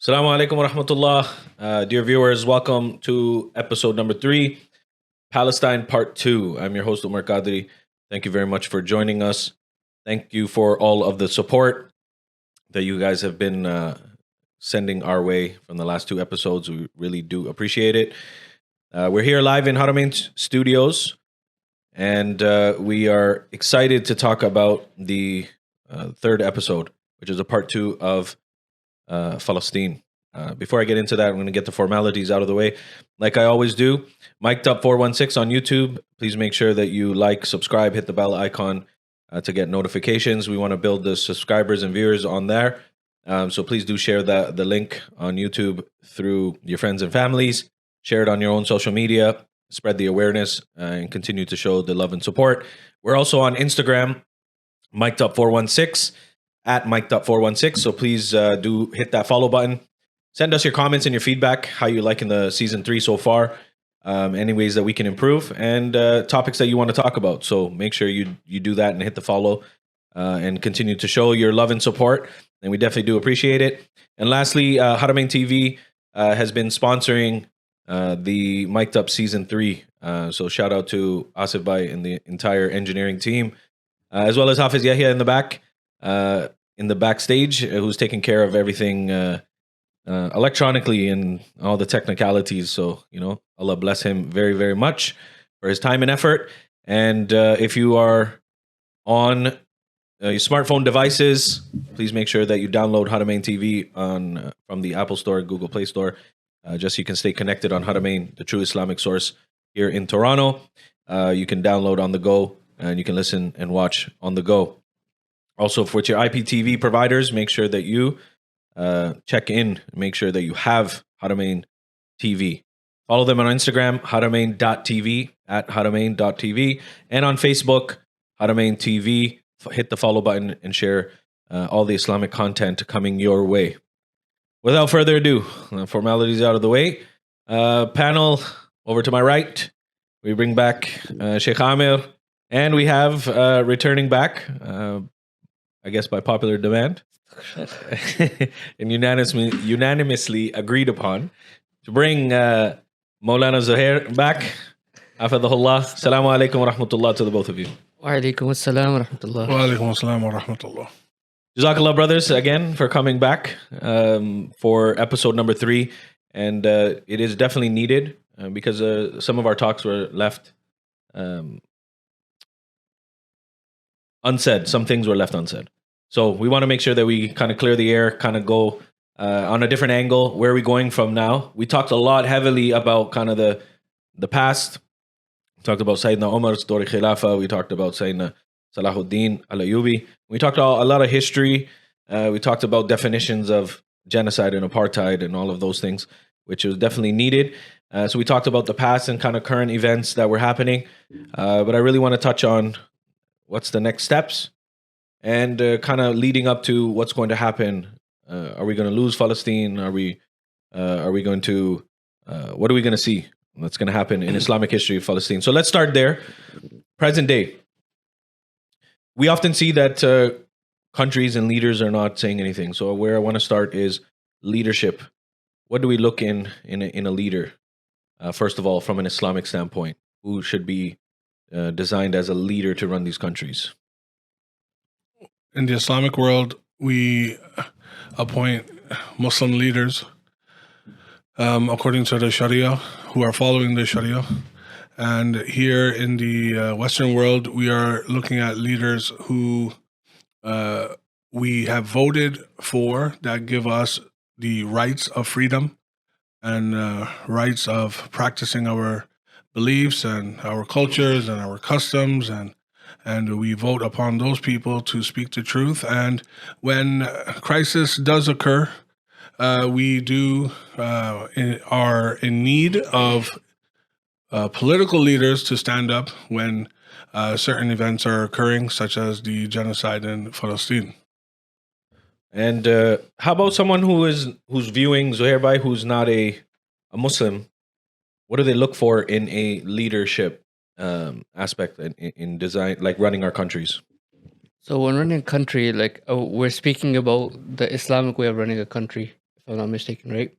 Assalamu alaikum wa rahmatullah. Dear viewers, welcome to episode number 3, Palestine Part 2. I'm your host, Omar Qadri. Thank you very much for joining us. Thank you for all of the support that you guys have been sending our way from the last 2 episodes. We really do appreciate it. We're here live in Haramain Studios, and we are excited to talk about the 3rd episode, which is a part 2 of Palestine. Before I get into that, I'm going to get the formalities out of the way. Like I always do, Mic'd Up 416 on YouTube. Please make sure that you like, subscribe, hit the bell icon to get notifications. We want to build the subscribers and viewers on there. So please do share the link on YouTube through your friends and families. Share it on your own social media. Spread the awareness and continue to show the love and support. We're also on Instagram, Mic'd Up 416. At Mic'd Up 416. So please do hit that follow button. Send us your comments and your feedback, how you liking the season 3 so far, any ways that we can improve, and topics that you want to talk about. So make sure you do that and hit the follow and continue to show your love and support. And we definitely do appreciate it. And lastly, Haramain TV has been sponsoring the Mic'd Up season 3. So shout out to Asif Bhai and the entire engineering team, as well as Hafiz Yahya in the back. In the backstage, who's taking care of everything electronically and all the technicalities. So, Allah bless him very, very much for his time and effort. And if you are on your smartphone devices, please make sure that you download Haramain TV from the Apple Store, Google Play Store, just so you can stay connected on Haramain, the true Islamic source here in Toronto. You can download on the go, and you can listen and watch on the go. Also, for your IPTV providers, make sure that you check in. Make sure that you have Haramain TV. Follow them on Instagram, haramain.tv, at haramain.tv, and on Facebook, Haramain TV. Hit the follow button and share all the Islamic content coming your way. Without further ado, formalities out of the way. Panel over to my right, we bring back Shaykh Aamer, and we have returning back, I guess by popular demand, and unanimously agreed upon, to bring Maulana Zuhair back. Hafidhahullah. Assalamu alaikum wa rahmatullah to the both of you. Wa alaikum assalam wa rahmatullah. Wa alaikum assalam wa rahmatullah. Jazakallah, brothers, again for coming back for episode number 3. And it is definitely needed because some of our talks were left unsaid. Some things were left unsaid. So we want to make sure that we kind of clear the air, kind of go on a different angle. Where are we going from now? We talked a lot heavily about kind of the past. We talked about Sayyidina Omar's Dori Khilafa. We talked about Sayyidina Salahuddin al-Ayyubi. We talked about a lot of history. We talked about definitions of genocide and apartheid and all of those things, which was definitely needed. So we talked about the past and kind of current events that were happening. But I really want to touch on what's the next steps, and kind of leading up to what's going to happen. Are we going to lose Palestine? Are we going to? What are we going to see? What's going to happen in Islamic history of Palestine? So let's start there. Present day. We often see that countries and leaders are not saying anything. So where I want to start is leadership. What do we look in a leader? First of all, from an Islamic standpoint, who should be designed as a leader to run these countries? In the Islamic world, we appoint Muslim leaders according to the Sharia, who are following the Sharia. And here in the Western world, we are looking at leaders who we have voted for, that give us the rights of freedom and rights of practicing our beliefs and our cultures and our customs, and we vote upon those people to speak the truth. And when crisis does occur, we are in need of political leaders to stand up when certain events are occurring, such as the genocide in Palestine. And how about someone who's viewing Zuhair Bhai, who's not a Muslim? What do they look for in a leadership aspect in design, like running our countries? So when running a country, like we're speaking about the Islamic way of running a country. I'm not mistaken, right?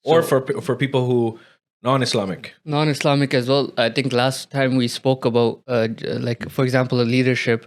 Or for people who non-Islamic. Non-Islamic as well. I think last time we spoke about, like, for example, leadership.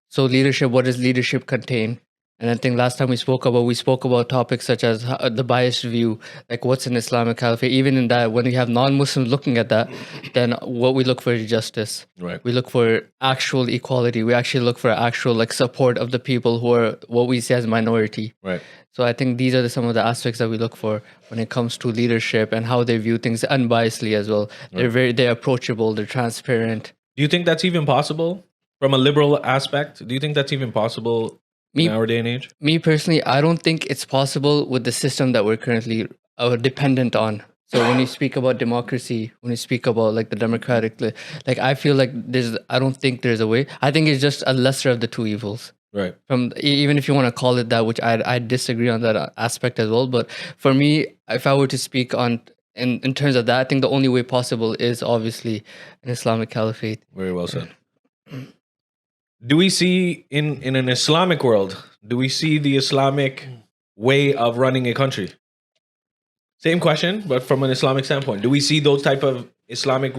So leadership, what does leadership contain? And I think last time we spoke about topics such as the biased view, like what's an Islamic caliphate. Even in that, when we have non-Muslims looking at that, then what we look for is justice. Right. We look for actual equality. We actually look for actual like support of the people who are what we see as minority. Right. So I think these are some of the aspects that we look for when it comes to leadership and how they view things unbiasedly as well. They're approachable. They're transparent. Do you think that's even possible from a liberal aspect? Do you think that's even possible in our day and age? Me personally, I don't think it's possible with the system that we're currently dependent on. So when you speak about democracy, when you speak about like the democratic, like I feel like I don't think there's a way. I think it's just a lesser of the two evils. Right. From even if you want to call it that, which I disagree on that aspect as well. But for me, if I were to speak on in terms of that, I think the only way possible is obviously an Islamic caliphate. Very well said. Do we see in an Islamic world, do we see the Islamic way of running a country? Same question, but from an Islamic standpoint. Do we see those type of Islamic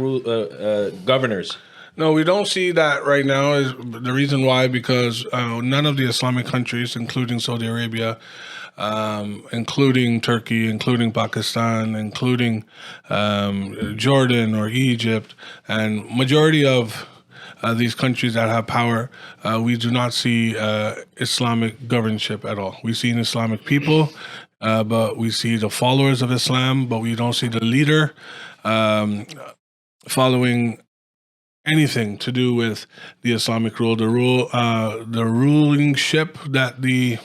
governors? No, we don't see that right now. Is the reason why, because none of the Islamic countries, including Saudi Arabia, including Turkey, including Pakistan, including Jordan or Egypt, and majority of these countries that have power, we do not see Islamic governorship at all. We see an Islamic people, but we see the followers of Islam, but we don't see the leader following anything to do with the Islamic rule. The rulingship that the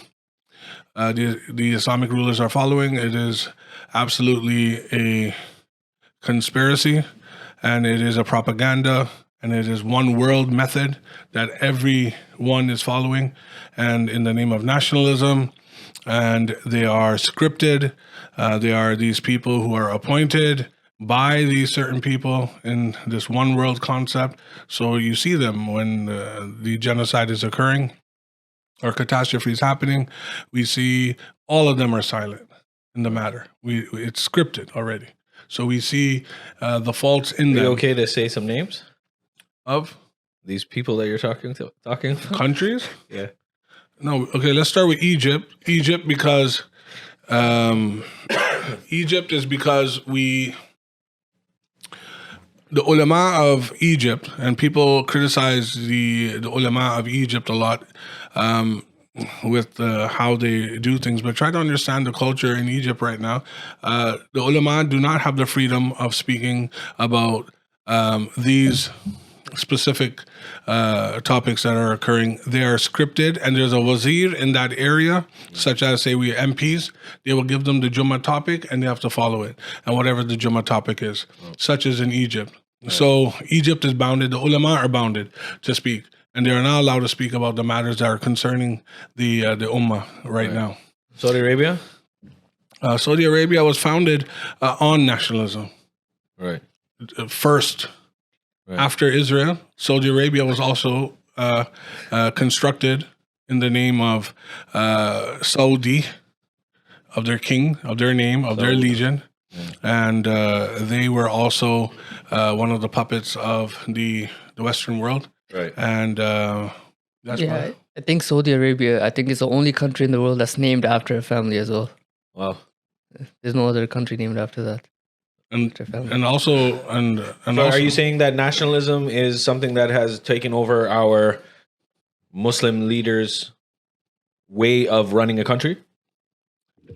Islamic rulers are following, it is absolutely a conspiracy, and it is a propaganda, and it is one world method that everyone is following, and in the name of nationalism, and they are scripted. They are these people who are appointed by these certain people in this one world concept. So you see them when the genocide is occurring or catastrophe is happening. We see all of them are silent in the matter. It's scripted already. So we see the faults in them. Are you okay to say some names Of these people that you're talking about? countries? Yeah. No, okay, let's start with Egypt. Egypt because Egypt is because the ulama of Egypt, and people criticize the ulama of Egypt a lot with how they do things, but try to understand the culture in Egypt right now. The ulama do not have the freedom of speaking about these specific topics that are occurring. They are scripted, and there's a wazir in that area, such as, say, we MPs, they will give them the Jummah topic, and they have to follow it, and whatever the Jummah topic is, such as in Egypt. So Egypt is bounded, the ulama are bounded to speak, and they are not allowed to speak about the matters that are concerning the Ummah right now. Saudi Arabia? Saudi Arabia was founded on nationalism. Right. First, after Israel, Saudi Arabia was also constructed in the name of Saudi, of their king, of their name, of their legion. And they were also one of the puppets of the Western world. Right. And that's why. I think Saudi Arabia, I think it's the only country in the world that's named after a family as well. Wow. There's no other country named after that. And also, So also, are you saying that nationalism is something that has taken over our Muslim leaders' way of running a country?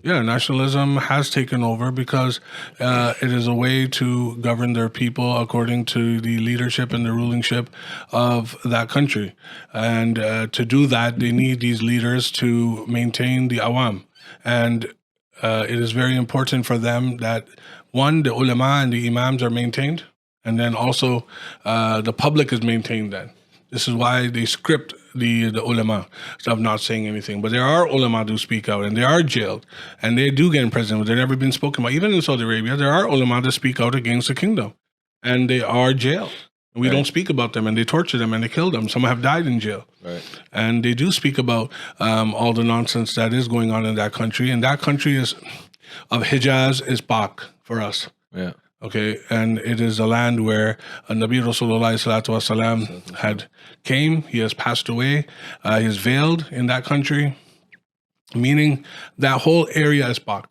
Yeah, nationalism has taken over because it is a way to govern their people according to the leadership and the rulingship of that country. And to do that, they need these leaders to maintain the awam. And it is very important for them that, one, the ulama and the imams are maintained, and then also the public is maintained then. This is why they script the ulama of not saying anything. But there are ulama who speak out, and they are jailed, and they do get in prison, but they've never been spoken about. Even in Saudi Arabia, there are ulama that speak out against the kingdom, and they are jailed. And we don't speak about them, and they torture them, and they kill them. Some have died in jail. Right. And they do speak about all the nonsense that is going on in that country, and that country is of Hijaz is Pak for us. Yeah. Okay, and it is a land where Nabi Rasulullah salatu wasalam had came. He has passed away. He is veiled in that country, meaning that whole area is Pak.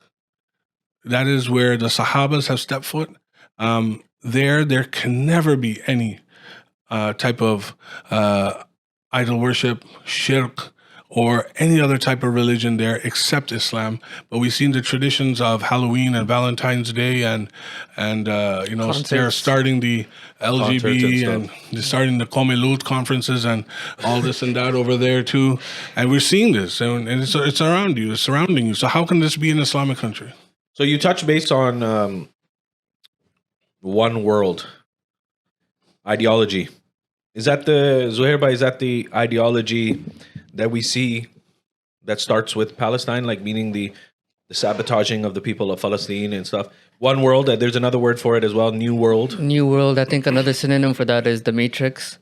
That is where the Sahabas have stepped foot. There can never be any type of idol worship, shirk, or any other type of religion there except Islam. But we've seen the traditions of Halloween and Valentine's Day, and you know, they're starting the LGB and they're starting the Komelut conferences and all this and that over there too. And we're seeing this, and it's around you, it's surrounding you. So how can this be an Islamic country? So you touch base on one world ideology. Is that the Zuhair bhai, is that the ideology that we see that starts with Palestine, like meaning the sabotaging of the people of Palestine and stuff? One world, there's another word for it as well, new world. New world, I think another synonym for that is the matrix,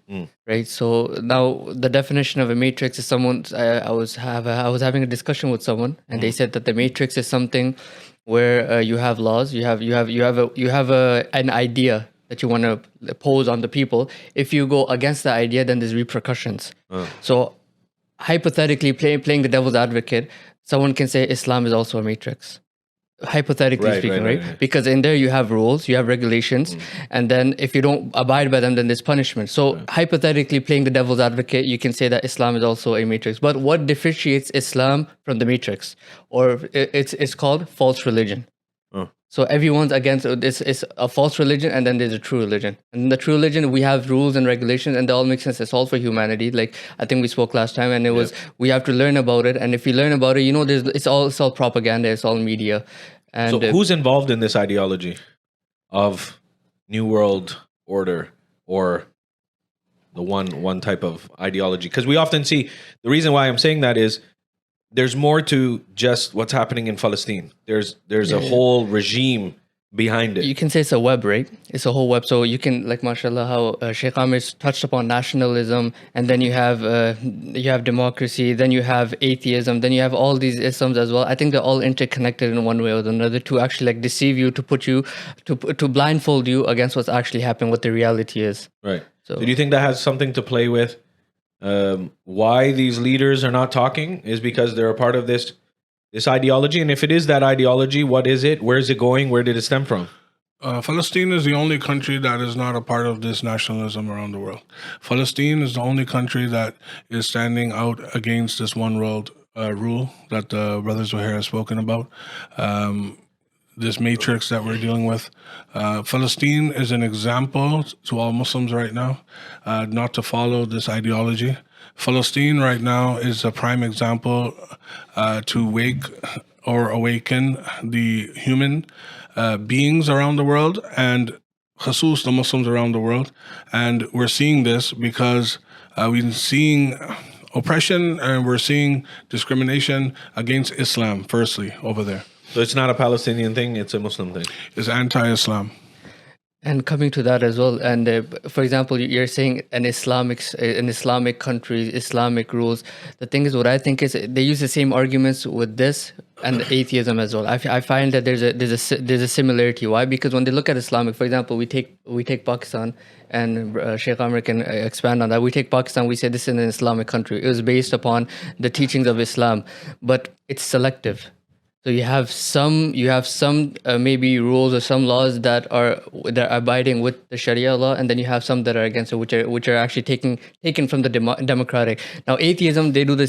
right? So now the definition of a matrix is someone, I was having a discussion with someone, and they said that the matrix is something where you have laws, you have an idea that you want to pose on the people. If you go against the idea, then there's repercussions. So hypothetically, playing the devil's advocate, someone can say Islam is also a matrix. Hypothetically speaking, right? Because in there you have rules, you have regulations, and then if you don't abide by them, then there's punishment. So hypothetically, playing the devil's advocate, you can say that Islam is also a matrix. But what differentiates Islam from the matrix? Or it's called false religion. So everyone's against it's a false religion, and then there's a true religion. And in the true religion, we have rules and regulations, and they all make sense. It's all for humanity. Like I think we spoke last time, and it was we have to learn about it. And if you learn about it, you know, it's all propaganda, it's all media. And so who's involved in this ideology of New World Order or the one type of ideology? Because we often see, the reason why I'm saying that is there's more to just what's happening in Palestine. There's a whole regime behind it. You can say it's a web, right? It's a whole web. So you can, like, mashallah, how Shaykh Aamer touched upon nationalism, and then you have democracy, then you have atheism, then you have all these isms as well. I think they're all interconnected in one way or another to actually like deceive you, to put you, to blindfold you against what's actually happening, what the reality is. Right. So do you think that has something to play with why these leaders are not talking? Is because they're a part of this ideology? And if it is that ideology, what is it? Where is it going? Where did it stem from? Palestine is the only country that is not a part of this nationalism around the world. Palestine is the only country that is standing out against this one world rule that Brother Zuhair has spoken about. This matrix that we're dealing with. Palestine is an example to all Muslims right now not to follow this ideology. Palestine right now is a prime example to wake or awaken the human beings around the world, and khusus the Muslims around the world. And we're seeing this because we've been seeing oppression and we're seeing discrimination against Islam, firstly, over there. So it's not a Palestinian thing, it's a Muslim thing. It's anti-Islam. And coming to that as well, and for example, you're saying an Islamic country, Islamic rules. The thing is, what I think is they use the same arguments with this and atheism as well. I find that there's a similarity. Why? Because when they look at Islamic, for example, we take Pakistan, and Shaykh Aamer can expand on that. We take Pakistan, we say this is an Islamic country. It was based upon the teachings of Islam, but it's selective. So you have some maybe rules or some laws that are abiding with the Sharia law, and then you have some that are against it, which are actually taken from the democratic. Now atheism, they do the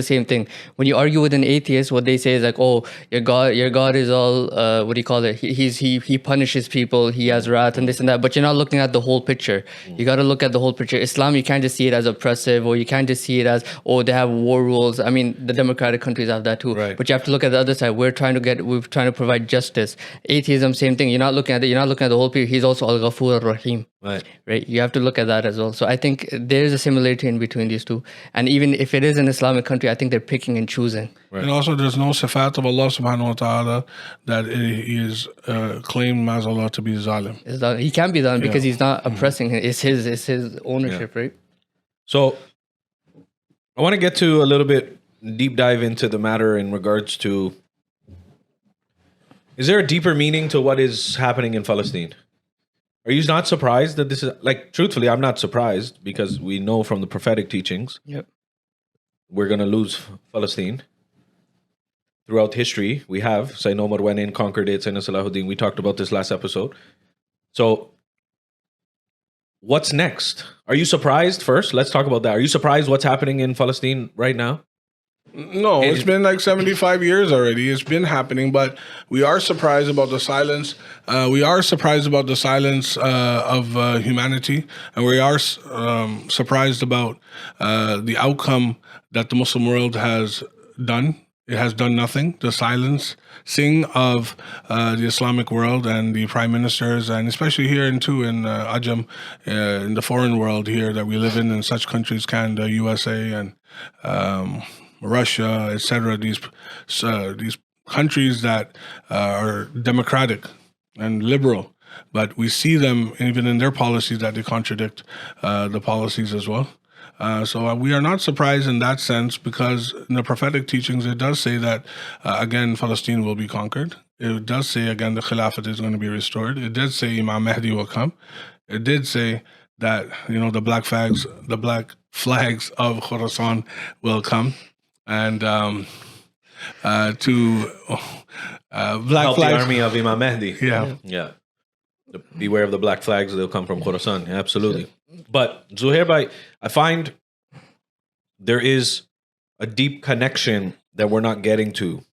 same thing. When you argue with an atheist, what they say is like, oh, your God is all what do you call it? He punishes people, he has wrath and this and that. But you're not looking at the whole picture. You got to look at the whole picture. Islam, you can't just see it as oppressive, or you can't just see it as, oh, they have war rules. I mean, the democratic countries have that too. Right. But you have to look at the other side. We're trying to provide justice. Atheism, same thing. You're not looking at the whole picture. He's also Al-Ghafur Ar-Rahim. Right. You have to look at that as well. So I think there is a similarity in between these two. And even if it is an Islamic country, I think they're picking and choosing. Right. And also, there's no sifat of Allah subhanahu wa ta'ala that He is claimed as Allah to be zalim. He can be zalim because He's not oppressing. It's his ownership, right? So I want to get to a little bit deep dive into the matter in regards to Is there a deeper meaning to what is happening in Palestine? Are you not surprised that this is, like, truthfully, I'm not surprised because we know from the prophetic teachings Yep. we're going to lose Palestine. Throughout history, we have. Sayyidina Omar went in, conquered it. Sayyidina Salahuddin, we talked about this last episode. So, what's next? Are you surprised first? Let's talk about that. Are you surprised what's happening in Palestine right now? No, it's been like 75 years already. It's been happening, but we are surprised about the silence. We are surprised about the silence of humanity, and we are surprised about the outcome that the Muslim world has done. It has done nothing. The silencing of the Islamic world and the prime ministers, and especially here in Ajam, in the foreign world here that we live in such countries, Canada, USA, and Russia, etc. These countries that are democratic and liberal, but we see them even in their policies that they contradict the policies as well. So we are not surprised in that sense, because in the prophetic teachings it does say that again Palestine will be conquered. It does say again the Khilafat is going to be restored. It did say Imam Mahdi will come. It did say that the black flags of Khorasan will come. And to Help black flags, the army of Imam Mahdi. yeah. Beware of the black flags, they'll come from Khorasan. Absolutely. But Zuhair, I find there is a deep connection that we're not getting to.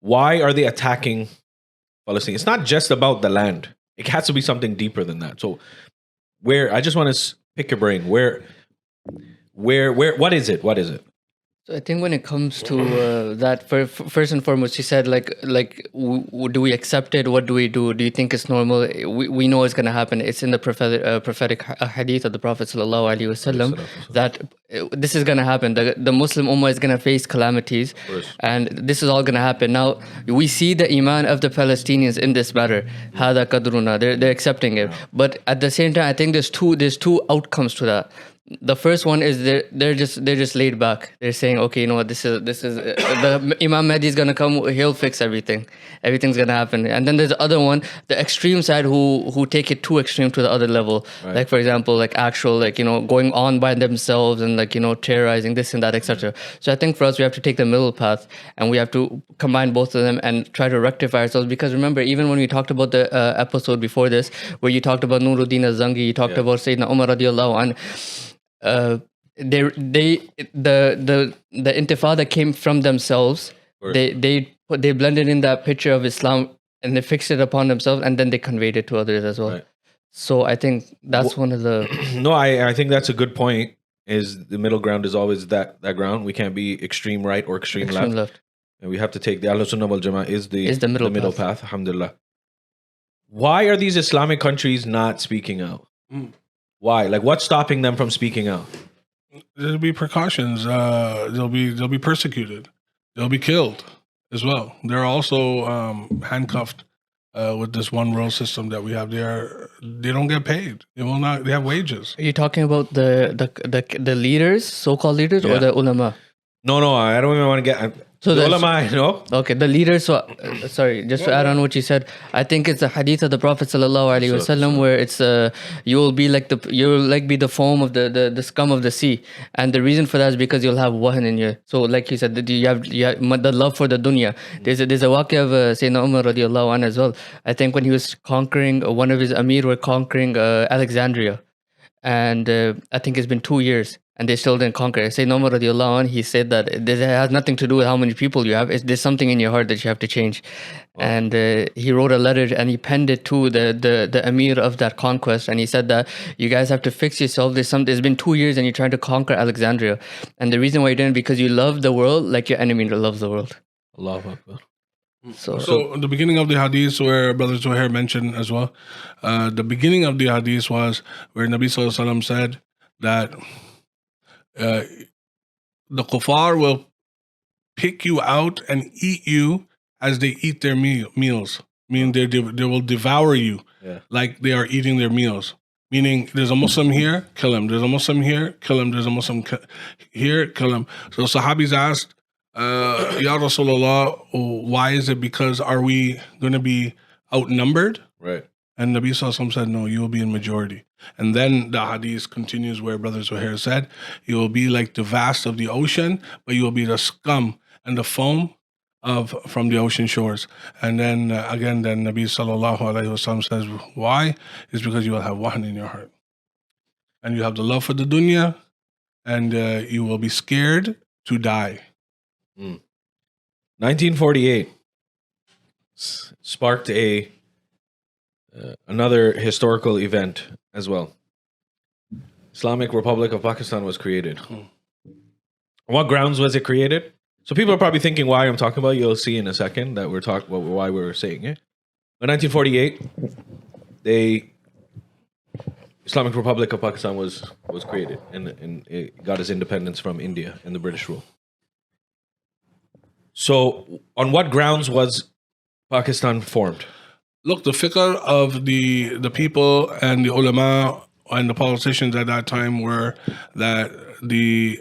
Why are they attacking Palestine? It's not just about the land. It has to be something deeper than that. So I just want to pick your brain. Where, what is it? What is it? So I think when it comes to that, first and foremost, you said do we accept it? What do we do? Do you think it's normal? We know it's going to happen. It's in the prophetic hadith of the Prophet sallallahu alaihi wasallam that this is going to happen. The Muslim Ummah is going to face calamities, and this is all going to happen. Now we see the iman of the Palestinians in this matter. Hada qadruna. They're accepting it, but at the same time, I think there's two outcomes to that. The first one is they're just laid back. They're saying, okay, you know what, this is the Imam Mahdi is gonna come. He'll fix everything. Everything's gonna happen. And then there's the other one, the extreme side, who take it too extreme to the other level. Right. Like for example, like actual going on by themselves and terrorizing this and that, etc. So I think for us, we have to take the middle path and we have to combine both of them and try to rectify ourselves. Because remember, even when we talked about the episode before this, where you talked about Nuruddin al-Zangi, you talked about Sayyidina Omar radiallahu anhu. The intifada came from themselves. They blended in that picture of Islam and they fixed it upon themselves, and then they conveyed it to others as well. Right. So I think that's one of the. No, I think that's a good point. Is the middle ground is always that ground. We can't be extreme right or extreme left. And we have to take the Ahlus Sunnah wal Jama'ah is the middle path. Alhamdulillah. Why are these Islamic countries not speaking out? Why? Like, what's stopping them from speaking out? There'll be precautions. They'll be persecuted. They'll be killed as well. They're also handcuffed with this one world system that we have. They don't get paid. They will not. They have wages. Are you talking about the leaders, so-called leaders, or the ulama? No. I don't even want to get. So the ulama, no. Okay, the leaders. So, sorry, just to add on what you said, I think it's the hadith of the Prophet sallallahu alaihi wasallam where it's you'll be be the foam of the scum of the sea, and the reason for that is because you'll have wahan in you. So, like you said, you have the love for the dunya. There's a waqi of Sayyidina Umar radiallahu anhu as well. I think when he was conquering, one of his Amir were conquering Alexandria, and I think it's been 2 years. And they still didn't conquer. Sayyidina Umar radiallahu anhu, he said that it has nothing to do with how many people you have. There's something in your heart that you have to change. Wow. And he wrote a letter and he penned it to the Amir of that conquest. And he said that you guys have to fix yourself. There's been 2 years and you're trying to conquer Alexandria. And the reason why you didn't, because you love the world like your enemy loves the world. Allahu Akbar. So the beginning of the hadith, where Brother Zuhair mentioned as well, the beginning of the hadith was where Nabi Sallallahu Alaihi Wasallam said that the kuffar will pick you out and eat you as they eat their meals. Meaning they will devour you like they are eating their meals. Meaning there's a Muslim here, kill him. There's a Muslim here, kill him. There's a Muslim here, kill him. So Sahabis asked, Ya Rasulullah, why is it? Because are we going to be outnumbered? Right. And Nabi Sallallahu Alaihi Wasallam said, no, you will be in majority. And then the hadith continues where Brother Zuhair said, you will be like the vast of the ocean, but you will be the scum and the foam from the ocean shores. And then again, then Nabi Sallallahu Alaihi Wasallam says, why? It's because you will have wahn in your heart. And you have the love for the dunya, and you will be scared to die. 1948 sparked another historical event as well. Islamic Republic of Pakistan was created. On what grounds was it created? So people are probably thinking why I'm talking about. You'll see in a second that we're talking about why we're saying it. In 1948, Islamic Republic of Pakistan was created, and it got its independence from India and the British rule. So, on what grounds was Pakistan formed? Look, the fikr of the people and the ulama and the politicians at that time were that the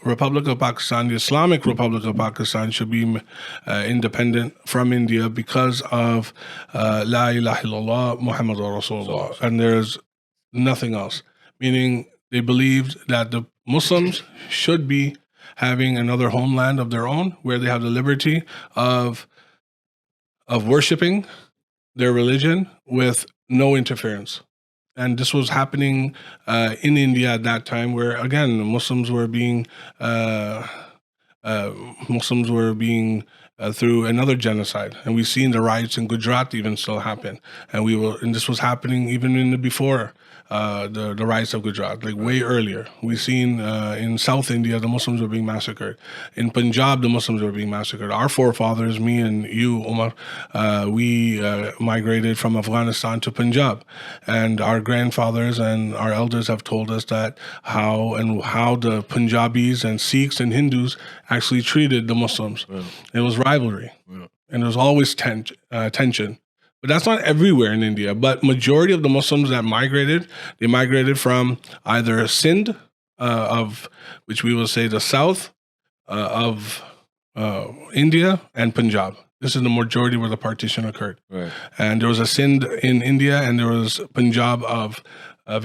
Republic of Pakistan, the Islamic Republic of Pakistan, should be independent from India because of La ilaha illallah Muhammadur Rasulullah. And there's nothing else. Meaning they believed that the Muslims should be having another homeland of their own where they have the liberty of worshiping their religion with no interference. And this was happening in India at that time, where again Muslims were being through another genocide, and we've seen the riots in Gujarat even still happen, and this was happening even before the riots of Gujarat, like way earlier. We've seen in South India the Muslims were being massacred. In Punjab the Muslims were being massacred. Our forefathers, me and you, Omar, we migrated from Afghanistan to Punjab, and our grandfathers and our elders have told us that how the Punjabis and Sikhs and Hindus actually treated the Muslims. Yeah. It was rivalry, and there was always tension. But that's not everywhere in India. But majority of the Muslims that they migrated from either Sindh, of which we will say the south of India, and Punjab. This is the majority where the partition occurred. Right. And there was a Sindh in India, and there was Punjab of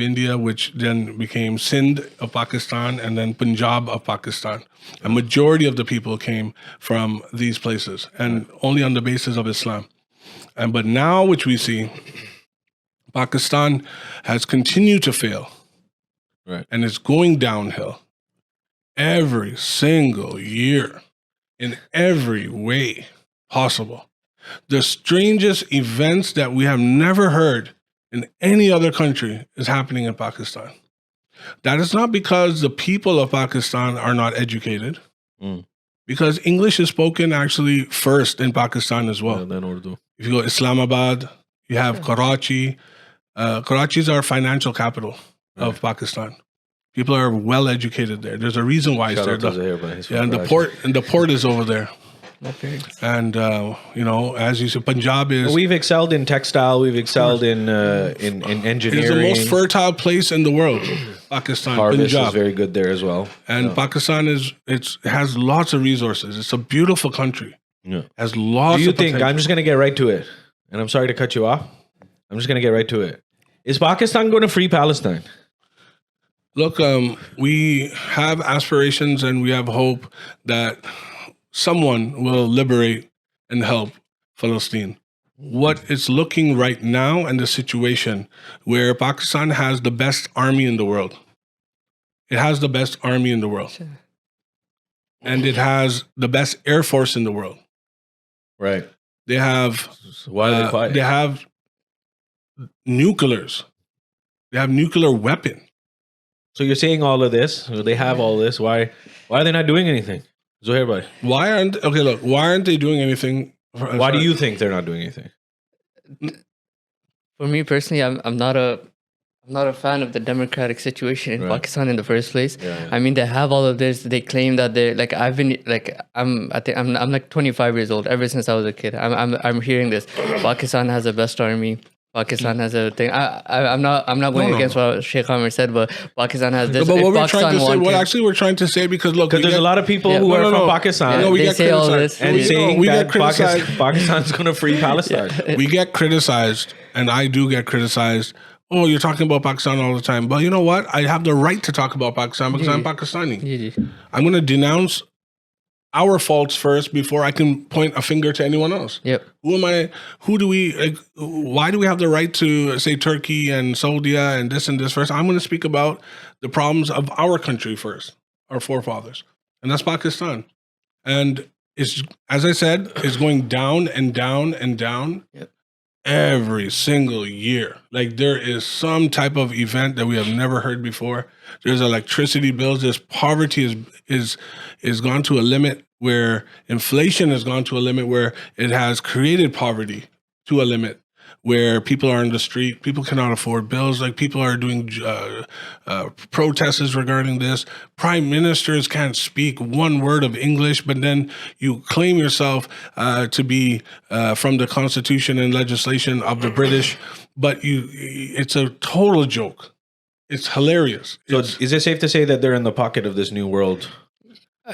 India, which then became Sindh of Pakistan, and then Punjab of Pakistan. A majority of the people came from these places, and only on the basis of Islam. But now, which we see, Pakistan has continued to fail, right, and it's going downhill every single year in every way possible. The strangest events that we have never heard in any other country is happening in Pakistan. That is not because the people of Pakistan are not educated, because English is spoken actually first in Pakistan as well. Then Urdu. If you go to Islamabad, you have Karachi. Karachi is our financial capital of Pakistan. People are well educated there. There's a reason why it's there. And the port is over there. Okay. And as you said, Punjab is. We've excelled in textile. We've excelled in engineering. It's the most fertile place in the world. Pakistan, harvest Punjab is very good there as well. And Pakistan has lots of resources. It's a beautiful country. Yeah. Has lots. Do you of think? potential. I'm just going to get right to it, and I'm sorry to cut you off. I'm just going to get right to it. Is Pakistan going to free Palestine? Look, we have aspirations and we have hope that someone will liberate and help Palestine. What it's looking right now and the situation where Pakistan has the best army in the world. It has the best army in the world. Sure. And it has the best air force in the world. Right. They have. So why are they quiet? They have nuclears. They have nuclear weapon. So you're saying all of this? They have all this. Why are they not doing anything? Zuhair bhai. Why aren't they doing anything? Why do you think they're not doing anything? For me personally, I'm not a fan of the democratic situation in Pakistan in the first place. Yeah. I mean, they have all of this. They claim that they're like I'm like 25 years old. Ever since I was a kid, I'm hearing this. Pakistan has the best army. Pakistan has a thing. I'm not going against what Shaykh Aamer said, but Pakistan has this. But If what we're Pakistan trying to say, wanted- what actually we're trying to say, because look, Because there's a lot of people who are from Pakistan No, we they get say all criticized. this. and saying we that get criticized. Pakistan's going to free Palestine. We get criticized, and I do get criticized. Oh, you're talking about Pakistan all the time. But you know what? I have the right to talk about Pakistan because I'm Pakistani. I'm going to denounce our faults first before I can point a finger to anyone else. Yep. Who am I? Who do we? Why do we have the right to say Turkey and Saudi and this first? I'm going to speak about the problems of our country first, our forefathers, and that's Pakistan. And it's, as I said, is going down and down and down. Yep. Every single year. Like there is some type of event that we have never heard before. There's electricity bills. There's poverty is gone to a limit where inflation has gone to a limit where it has created poverty to a limit where people are in the street, people cannot afford bills, like people are doing protests regarding this. Prime ministers can't speak one word of English, but then you claim yourself to be from the Constitution and legislation of the British, but it's a total joke. It's hilarious. So is it safe to say that they're in the pocket of this new world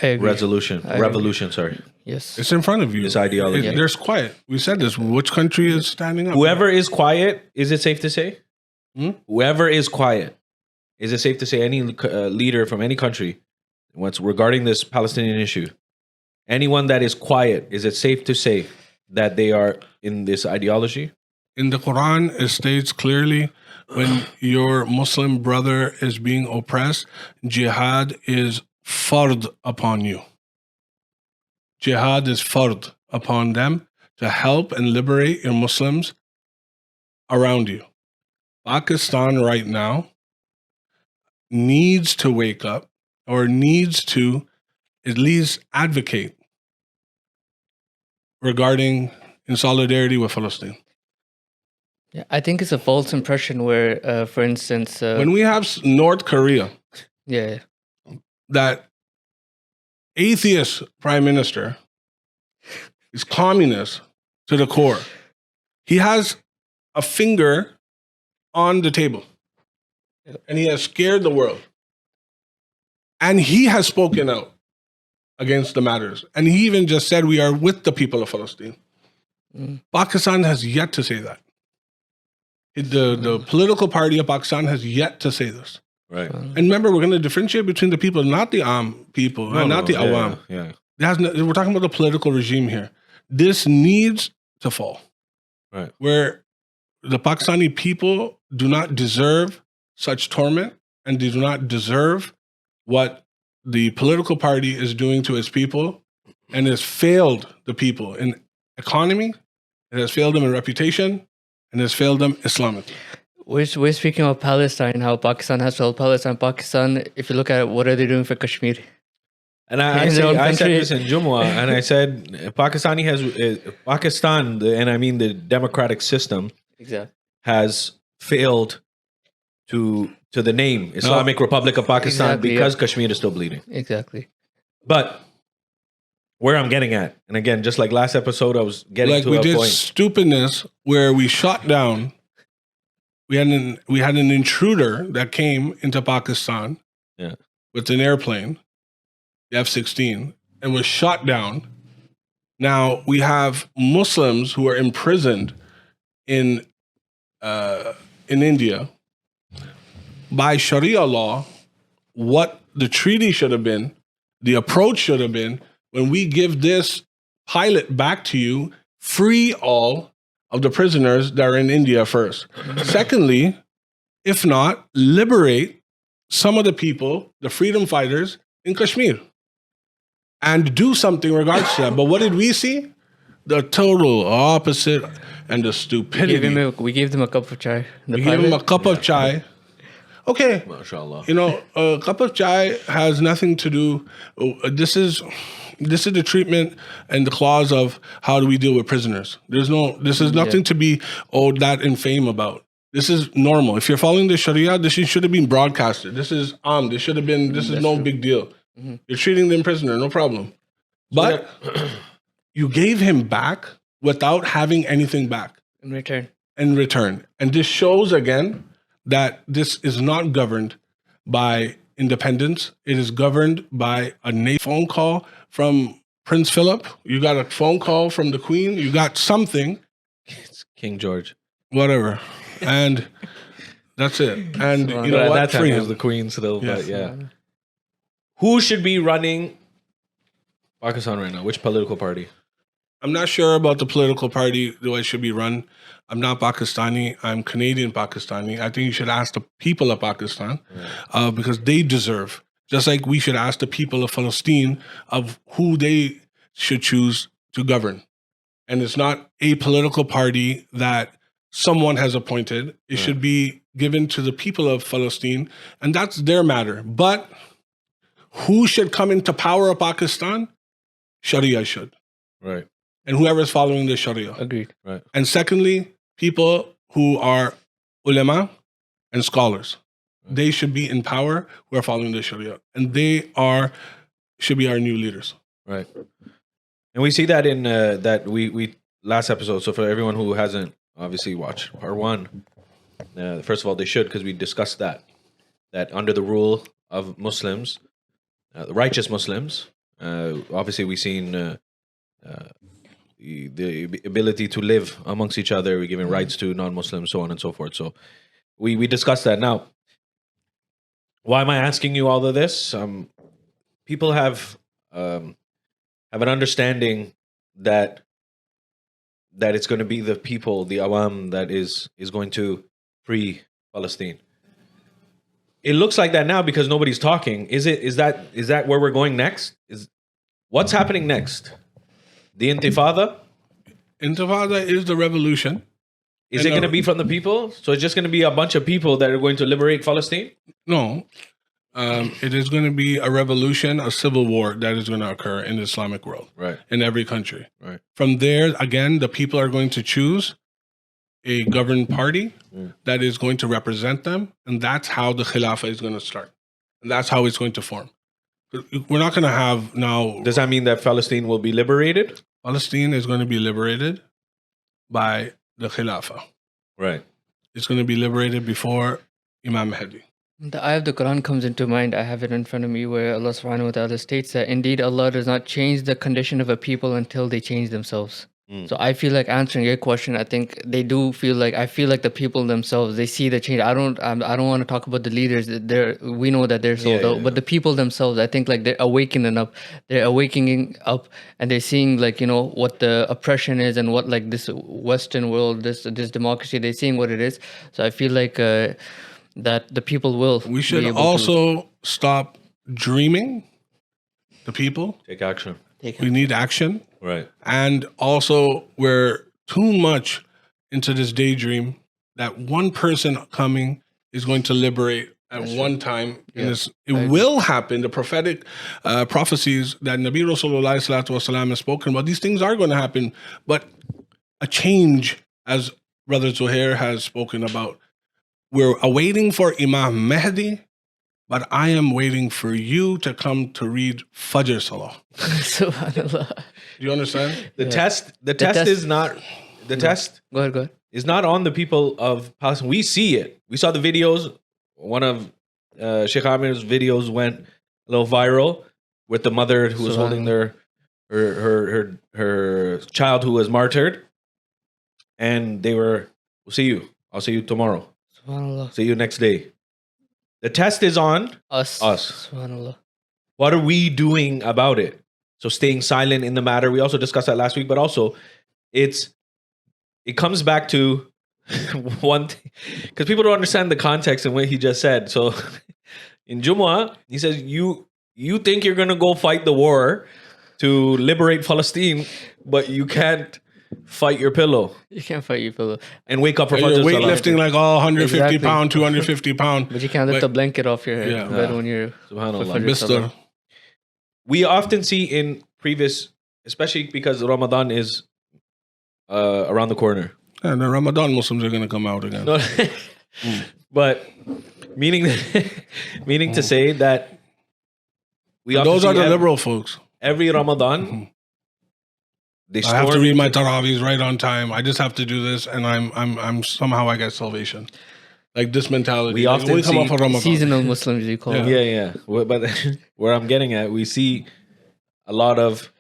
I agree. revolution, sorry. Yes. It's in front of you. This ideology. There's quiet. We said this. Which country is standing up? Whoever is quiet, is it safe to say? Hmm? Whoever is quiet, is it safe to say any leader from any country, what's regarding this Palestinian issue, anyone that is quiet, is it safe to say that they are in this ideology? In the Quran, it states clearly when your Muslim brother is being oppressed, jihad is fard upon you. Jihad is fard upon them to help and liberate your Muslims around you. Pakistan right now needs to wake up or needs to at least advocate regarding in solidarity with Palestine. Yeah, I think it's a false impression where, for instance, When we have North Korea, yeah, that atheist prime minister is communist to the core. He has a finger on the table and he has scared the world. And he has spoken out against the matters. And he even just said, we are with the people of Palestine. Pakistan has yet to say that. The political party of Pakistan has yet to say this. Right. And remember, we're going to differentiate between the people, not the people, and not the awam. Yeah. We're talking about the political regime here. This needs to fall. Right. Where the Pakistani people do not deserve such torment and they do not deserve what the political party is doing to its people and has failed the people in economy, it has failed them in reputation, and has failed them Islamically. we're speaking of Palestine, how Pakistan has to help Palestine. Pakistan, if you look at it, what are they doing for Kashmir? And I said this in Jumu'ah, and I said Pakistan, and I mean the democratic system, Exactly. has failed to the name Islamic Republic of Pakistan Exactly, because Kashmir is still bleeding. Exactly. But where I'm getting at, and again, just like last episode, I was getting to We a did point. stupidness where we shot down. We had an intruder that came into Pakistan with an airplane, the F-16, and was shot down. Now we have Muslims who are imprisoned in India by Sharia law. What the treaty should have been, the approach should have been, when we give this pilot back to you, free all of the prisoners that are in India first. Secondly, if not, liberate some of the people, the freedom fighters in Kashmir, and do something in regards to that. But what did we see? The total opposite and the stupidity. We gave them a cup of chai. We gave them a cup of chai. Okay, MashaAllah. a cup of chai has nothing to do. This is the treatment and the clause of how do we deal with prisoners. This is nothing to be that infame about. This is normal. If you're following the Sharia, this should have been broadcasted. This is this should have been. This is no big deal. Mm-hmm. You're treating them prisoner, no problem. But you gave him back without having anything back In return. in return. And this shows again that this is not governed by independence. It is governed by a phone call from Prince Philip. You got a phone call from the Queen. You got something. It's King George. Whatever. And that's it. And you know At what? that time Free it was him. the Queen still, Yeah. but yeah. Who should be running Pakistan right now? Which political party? I'm not sure about the political party, the way it should be run. I'm not Pakistani. I'm Canadian Pakistani. I think you should ask the people of Pakistan because they deserve, just like we should ask the people of Palestine of who they should choose to govern. And it's not a political party that someone has appointed. It should be given to the people of Palestine, and that's their matter. But who should come into power of Pakistan? Sharia should. Right. And whoever is following the Sharia. Agreed. Right. And secondly, people who are ulama and scholars. They should be in power who are following the Sharia. And they should be our new leaders. Right. And we see that in that we last episode. So for everyone who hasn't obviously watched part one, first of all, they should, because we discussed that under the rule of Muslims, the righteous Muslims, obviously we've seen the ability to live amongst each other. We're giving rights to non-Muslims, so on and so forth. So we discussed that. Now, why am I asking you all of this? People have an understanding that it's going to be the people, the awam, that is going to free Palestine. It looks like that now because nobody's talking. Is that where we're going next? What's happening next? The Intifada? Intifada is the revolution. Is it going to be from the people? So it's just going to be a bunch of people that are going to liberate Palestine? No. It is going to be a revolution, a civil war that is going to occur in the Islamic world. Right. In every country. Right. From there, again, the people are going to choose a governed party that is going to represent them. And that's how the Khilafah is going to start. And that's how it's going to form. We're not going to have now... Does that mean that Palestine will be liberated? Palestine is going to be liberated by the Khilafah. Right. It's going to be liberated before Imam Mahdi. The ayah of the Quran comes into mind. I have it in front of me where Allah subhanahu wa ta'ala states that indeed Allah does not change the condition of a people until they change themselves. So I feel like answering your question, I think they do feel like, I feel like the people themselves, they see the change. I don't want to talk about the leaders. We know that they're sold out, but the people themselves, I think like they're awakening up, and they're seeing like, you know, what the oppression is and what like this Western world, this democracy, they're seeing what it is. So I feel like that the people will. We should also stop dreaming, the people. Take action. We need action. Right. And also, we're too much into this daydream that one person coming is going to liberate at one time. Yeah. It will happen. The prophetic prophecies that Nabi Rasulullah Sallallahu Alaihi Wasallam has spoken about, these things are going to happen. But a change, as Brother Zuhair has spoken about, we're awaiting for Imam Mahdi, but I am waiting for you to come to read Fajr Salah. Subhanallah. Do you understand? The test is not the test. Go ahead. Is not on the people of Palestine. We see it. We saw the videos. One of Shaykh Aamer's videos went a little viral with the mother who was holding her child who was martyred, and they were, "We'll see you. I'll see you tomorrow. Subhanallah. See you next day." The test is on us. Subhanallah. What are we doing about it? So staying silent in the matter. We also discussed that last week, but also it comes back to one thing, because people don't understand the context and what he just said. So in Jumu'ah, he says, you think you're going to go fight the war to liberate Palestine, but you can't fight your pillow. You can't fight your pillow. And wake up for You're Fajr Salah. weightlifting like 150 pound, 250 pound. But you can't lift the blanket off your head when you're... Subhanallah. We often see in previous, especially because Ramadan is around the corner. And the Ramadan Muslims are going to come out again. No, but meaning to say that those are the liberal folks. Every Ramadan, they I have to storm read my into- tarawihs right on time. I just have to do this, and I'm somehow I get salvation. Like this mentality. We Like, often we come see off of Ramadan. Seasonal Muslims, you call Yeah. them. But where I'm getting at, we see a lot of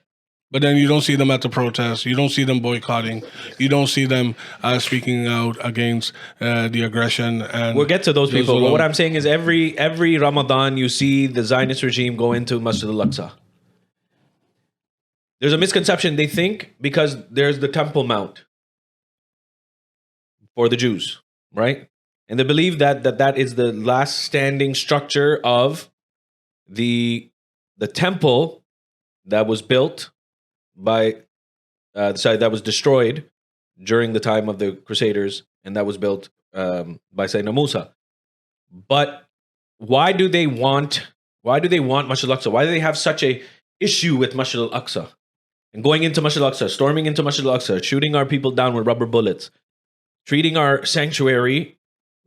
But then you don't see them at the protests. You don't see them boycotting. You don't see them speaking out against the aggression. And we'll get to those the people. But Zulm. what I'm saying is every Ramadan you see the Zionist regime go into Masjid al-Aqsa. There's a misconception. They think because there's the Temple Mount for the Jews, right? And they believe that is the last standing structure of the temple that was built by that was destroyed during the time of the Crusaders, and that was built by Sayyidina Musa. But why do they want Masjid al-Aqsa? Why do they have such a issue with Masjid al-Aqsa? And going into Masjid al-Aqsa, storming into Masjid al-Aqsa, shooting our people down with rubber bullets, treating our sanctuary,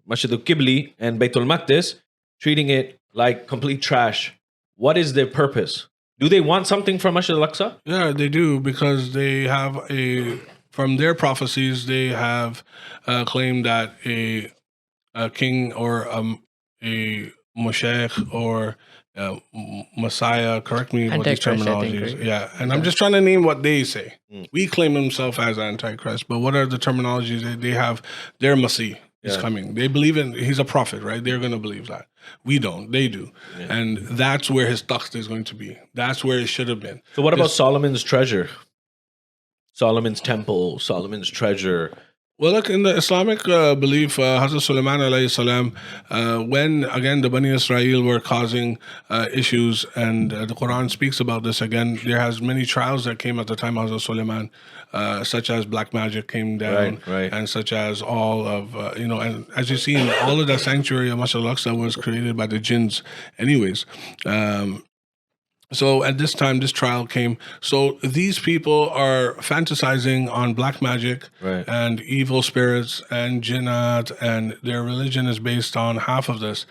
Masjid al-Qibli and Bayt al-Maqdis, treating it like complete trash. What is their purpose? Do they want something from Masjid al-Aqsa? Yeah, they do, because they have from their prophecies, they have claimed that a king or a Moshaykh or Messiah, correct me what these Antichrist, I think, terminologies. right? Yeah, and I'm just trying to name what they say. Mm. We claim himself as Antichrist, but what are the terminologies that they have? Their Messiah is Yeah. coming. They believe he's a prophet, right? They're going to believe that. We don't. They do. Yeah. And that's where his takht is going to be. That's where it should have been. So what about This- Solomon's treasure? Solomon's temple, Solomon's treasure. Well, look, in the Islamic belief, Hazrat Sulaiman alayhi salam, when again the Bani Israel were causing issues, and the Quran speaks about this again, there has many trials that came at the time of Hazrat Sulaiman, such as black magic came down, Right. and such as all of, and as you see, all of that sanctuary of Masjid al-Aqsa was created by the jinns anyways. So at this time, this trial came. So these people are fantasizing on black magic Right. and evil spirits and jinnat, and their religion is based on half of this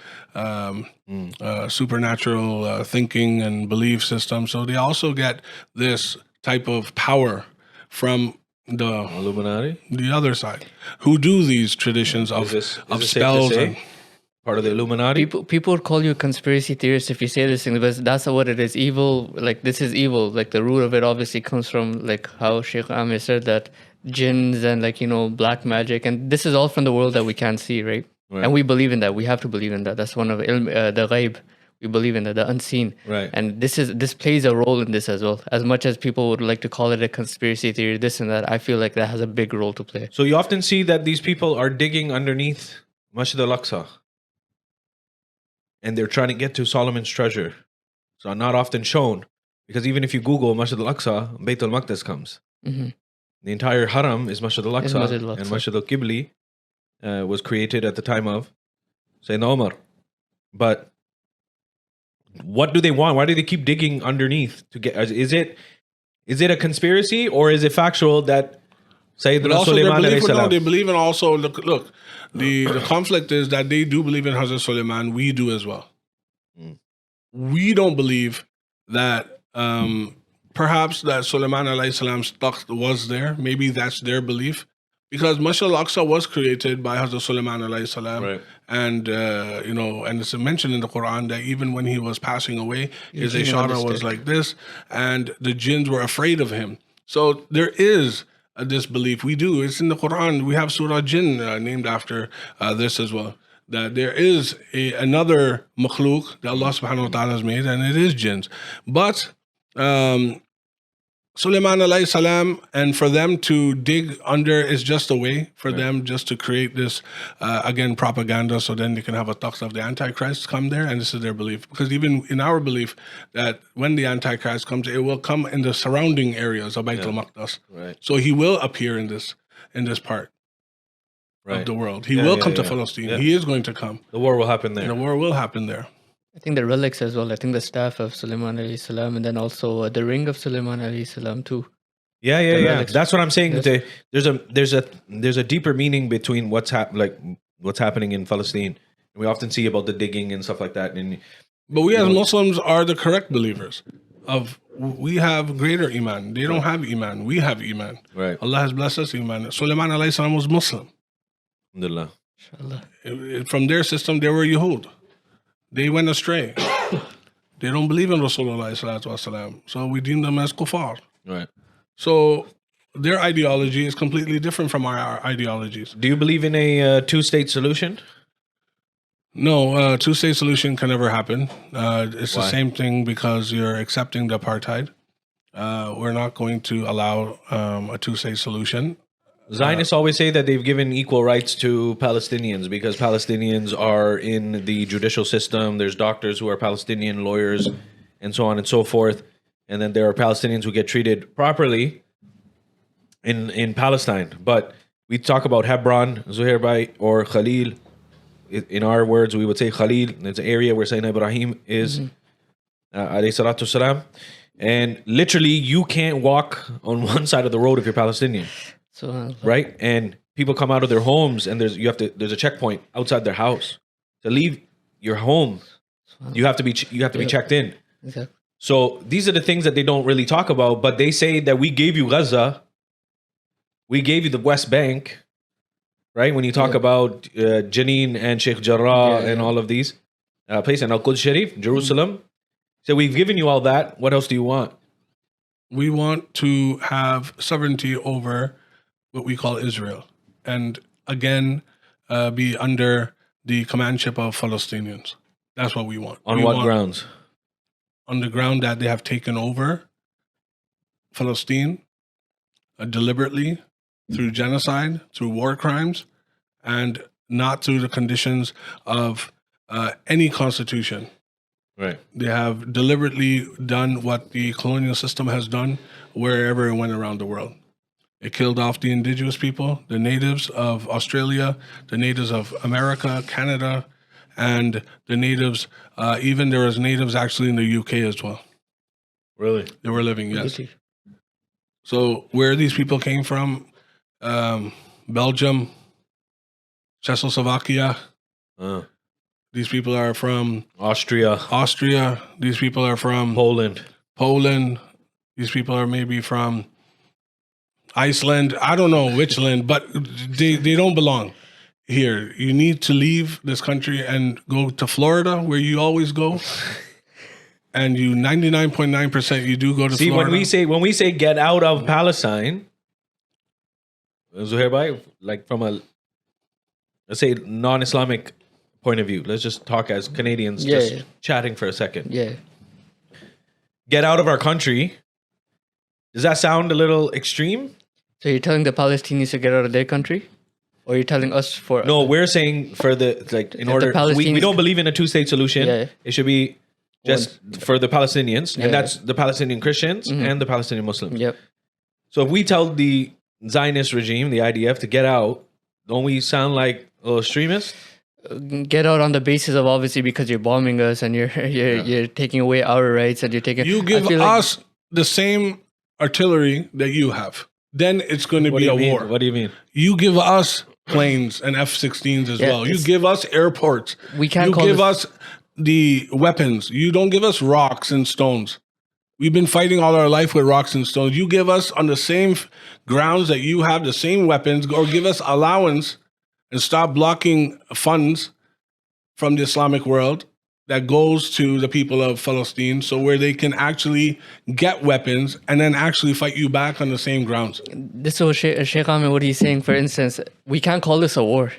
supernatural thinking and belief system. So they also get this type of power from the Illuminati? other side, who do these traditions of Is it safe to spells. say? And, Part of the Illuminati? People would call you a conspiracy theorist if you say this thing, but that's not what it is. Evil, like this is evil. Like the root of it obviously comes from like how Shaykh Aamer said that jinns and black magic, and this is all from the world that we can't see, right? Right. And we believe in that. We have to believe in that. That's one of the ghaib. We believe in that, the unseen. Right. And this plays a role in this as well. As much as people would like to call it a conspiracy theory, this and that, I feel like that has a big role to play. So you often see that these people are digging underneath Masjid al-Aqsa. And they're trying to get to Solomon's treasure. So not often shown. Because even if you Google Masjid al-Aqsa, Bayt al-Maqdis comes. Hmm. The entire haram is Masjid al-Aqsa. Is Masjid al-Aqsa. And Masjid al-Qibli was created at the time of Sayyidina Omar. But what do they want? Why do they keep digging underneath to get? Is it a conspiracy, or is it factual that but Sayyidina also Sulaiman alayhi they salam? believe in also, look, the conflict is that they do believe in Hazrat Sulaiman. We do as well. Mm. We don't believe that perhaps that Sulaiman alayhi salam's takht was there. Maybe that's their belief. Because Masjid al-Aqsa was created by Hazrat Sulaiman alayhi salam. Right. And, and it's mentioned in the Quran that even when he was passing away, his He came on the ishara was stick. like this, and the jinns were afraid of him. So there is this belief. We do. It's in the Quran. We have Surah Jinn named after this as well. That there is another makhluk that Allah subhanahu wa ta'ala has made, and it is jinns. But Sulaiman alayhi salam, and for them to dig under is just a way for them just to create this, again, propaganda, so then they can have a takht of the Antichrist come there, and this is their belief. Because even in our belief, that when the Antichrist comes, it will come in the surrounding areas of Bayt al-Maqdis. Right. So he will appear in this part Right. of the world. He Yeah, will yeah, come to yeah. Palestine. Yeah. He is going to come. The war will happen And there. the war will happen there. I think the relics as well. I think the staff of Sulaiman alayhi salam, and then also the ring of Sulaiman alayhi salam too. Yeah. relics. That's what I'm saying. Yes. There's a deeper meaning between what's happening in Palestine. And we often see about the digging and stuff like that. And But we as Muslims are the correct believers of we have greater iman. They don't have iman. We have iman. Right. Allah has blessed us iman. Sulaiman alayhi salam was Muslim. Alhamdulillah. From their system, they were Yahud. They went astray. They don't believe in Rasulullah sallallahu alaihi wasallam. So we deem them as kuffar. Right. So their ideology is completely different from our ideologies. Do you believe in a two-state solution? No, two-state solution can never happen. It's Why? the same thing because you're accepting the apartheid. We're not going to allow a two-state solution. Zionists always say that they've given equal rights to Palestinians because Palestinians are in the judicial system. There's doctors who are Palestinian, lawyers, and so on and so forth. And then there are Palestinians who get treated properly in Palestine. But we talk about Hebron, Zuhair Bhai, or Khalil. In our words, we would say Khalil. It's an area where Sayyidina Ibrahim is, alayhi salatu salam. And literally, you can't walk on one side of the road if you're Palestinian. Right, and people come out of their homes, and there's a checkpoint outside their house. To leave your home, you have to be checked in. Exactly. So these are the things that they don't really talk about, but they say that we gave you Gaza, we gave you the West Bank, right? When you talk about Jenin and Sheikh Jarrah and all of these places, and Al-Quds Sharif, Jerusalem. So we've given you all that. What else do you want? We want to have sovereignty over what we call Israel, and again, be under the commandship of Palestinians. That's what we want. On what grounds? On the ground that they have taken over Palestine deliberately through genocide, through war crimes, and not through the conditions of any constitution. Right. They have deliberately done what the colonial system has done wherever it went around the world. It killed off the indigenous people, the natives of Australia, the natives of America, Canada, and the natives, even there was natives actually in the UK as well. Really? They were living, yes. So where these people came from, Belgium, Czechoslovakia, these people are from Austria. These people are from Poland. These people are maybe from Iceland. I don't know which land, but they don't belong here. You need to leave this country and go to Florida, where you always go. And you 99.9% you do go to Florida. when we say get out of Palestine, Zuhair Bhai, like from a, let's say, non-Islamic point of view, let's just talk as Canadians, chatting for a second. Yeah. Get out of our country. Does that sound a little extreme? So you're telling the Palestinians to get out of their country? Or you're telling us for... No, we're saying for we don't believe in a two-state solution. Yeah. It should be just for the Palestinians, and that's the Palestinian Christians and the Palestinian Muslims. Yep. So if we tell the Zionist regime, the IDF, to get out, don't we sound like a little extremist? Get out on the basis of, obviously, because you're bombing us and you're taking away our rights, and you're taking... You give us the same artillery that you have. Then it's going to be a war. What do you mean? You give us planes and F-16s as well. You give us airports. We can't You give us the weapons. You don't give us rocks and stones. We've been fighting all our life with rocks and stones. You give us on the same grounds that you have the same weapons, or give us allowance and stop blocking funds from the Islamic world that goes to the people of Palestine, so where they can actually get weapons and then actually fight you back on the same grounds. This is Shaykh Aamer, what he's saying. For instance, we can't call this a war.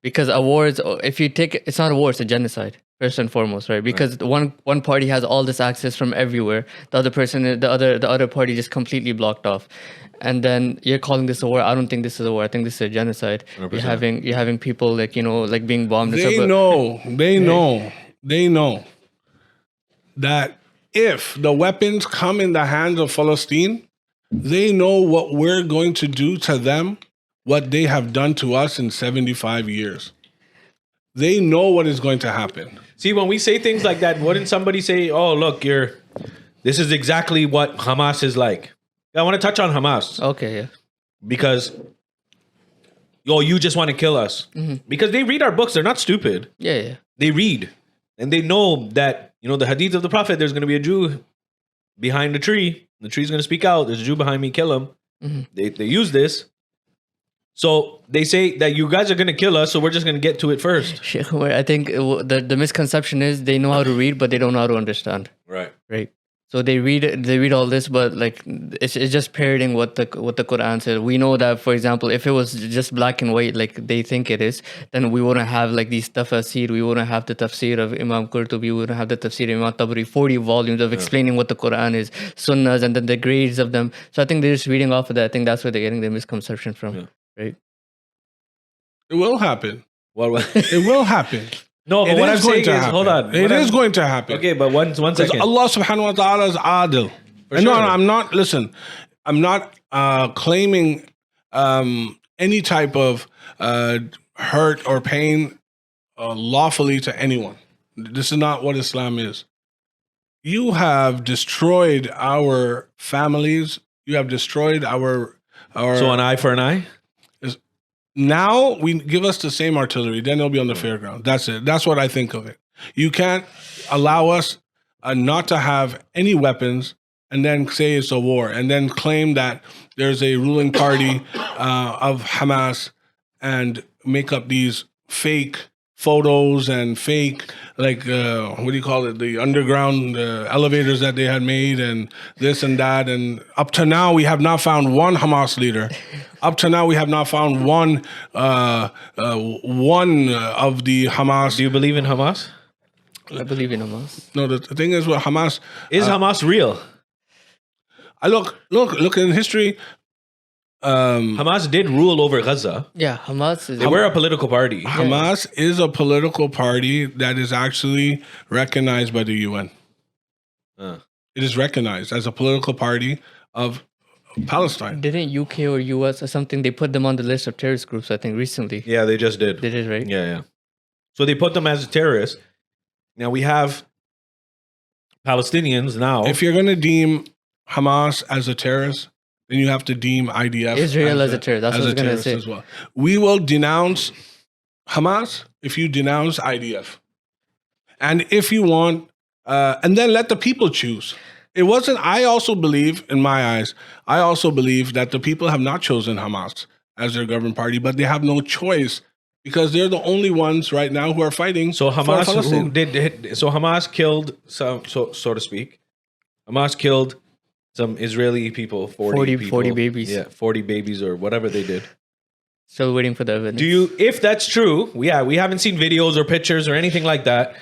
Because a war is, if you take, it's not a war, it's a genocide, first and foremost, right? Because one party has all this access from everywhere. The other party just completely blocked off. And then you're calling this a war. I don't think this is a war. I think this is a genocide. 100%. You're having people like being bombed. They know that if the weapons come in the hands of Palestine, they know what we're going to do to them, what they have done to us in 75 years. They know what is going to happen. See, when we say things like that, wouldn't somebody say, oh, look, this is exactly what Hamas is like? I want to touch on Hamas. Okay, yeah. Because, you just want to kill us. Because they read our books. They're not stupid. Yeah. They read. And they know that, the hadith of the Prophet, there's going to be a Jew behind the tree. The tree's going to speak out. There's a Jew behind me. Kill him. Mhm. They use this. So they say that you guys are going to kill us, so we're just going to get to it first. Shaykh Omar, I think the misconception is they know how to read, but they don't know how to understand. Right. Right. So they read all this, but like it's just parroting what the Quran says. We know that, for example, if it was just black and white, like they think it is, then we wouldn't have like these tafsir. We wouldn't have the tafsir of Imam Qurtubi. We wouldn't have the tafsir of Imam Tabari. 40 volumes of explaining what the Quran is, sunnahs, and then the grades of them. So I think they're just reading off of that. I think that's where they're getting their misconception from. Yeah. Right. It will happen. What? It will happen. No, but It what I'm is going saying to is, happen. hold on. It is going to happen. Okay, but one Because second. Allah subhanahu wa ta'ala is adil. For And no, sure. I'm not, listen, I'm not claiming any type of hurt or pain lawfully to anyone. This is not what Islam is. You have destroyed our families. You have destroyed our So an eye for an eye? now we give us the same artillery, then they'll be on the fairground. That's it. That's what I think of it. You can't allow us not to have any weapons and then say it's a war and then claim that there's a ruling party of Hamas and make up these fake photos and fake, like, what do you call it? The underground elevators that they had made and this and that. And up to now, we have not found one Hamas leader. Up to now, we have not found one of the Hamas. Do you believe in Hamas? I believe in Hamas. No, the thing is with Hamas. Is Hamas real? I look in history. Hamas did rule over Gaza. Yeah, Hamas is. They were a political party. Hamas is a political party that is actually recognized by the UN. It is recognized as a political party of Palestine. Didn't UK or US or something? They put them on the list of terrorist groups. I think recently. Yeah, they just did. They did, right? Yeah. So they put them as terrorists. Now we have Palestinians now. If you're going to deem Hamas as a terrorist, then you have to deem IDF Israel as a terrorist. That's what I was gonna terrorist say. as well. We will denounce Hamas if you denounce IDF, and if you want, and then let the people choose. It wasn't. I also believe, in my eyes, I also believe that the people have not chosen Hamas as their governing party, but they have no choice because they're the only ones right now who are fighting. So Hamas, for Palestine. so Hamas killed some, so to speak. Hamas killed some Israeli people, 40 people. 40 babies. Yeah, 40 babies or whatever they did. Still waiting for the evidence. Do you, if that's true, we haven't seen videos or pictures or anything like that.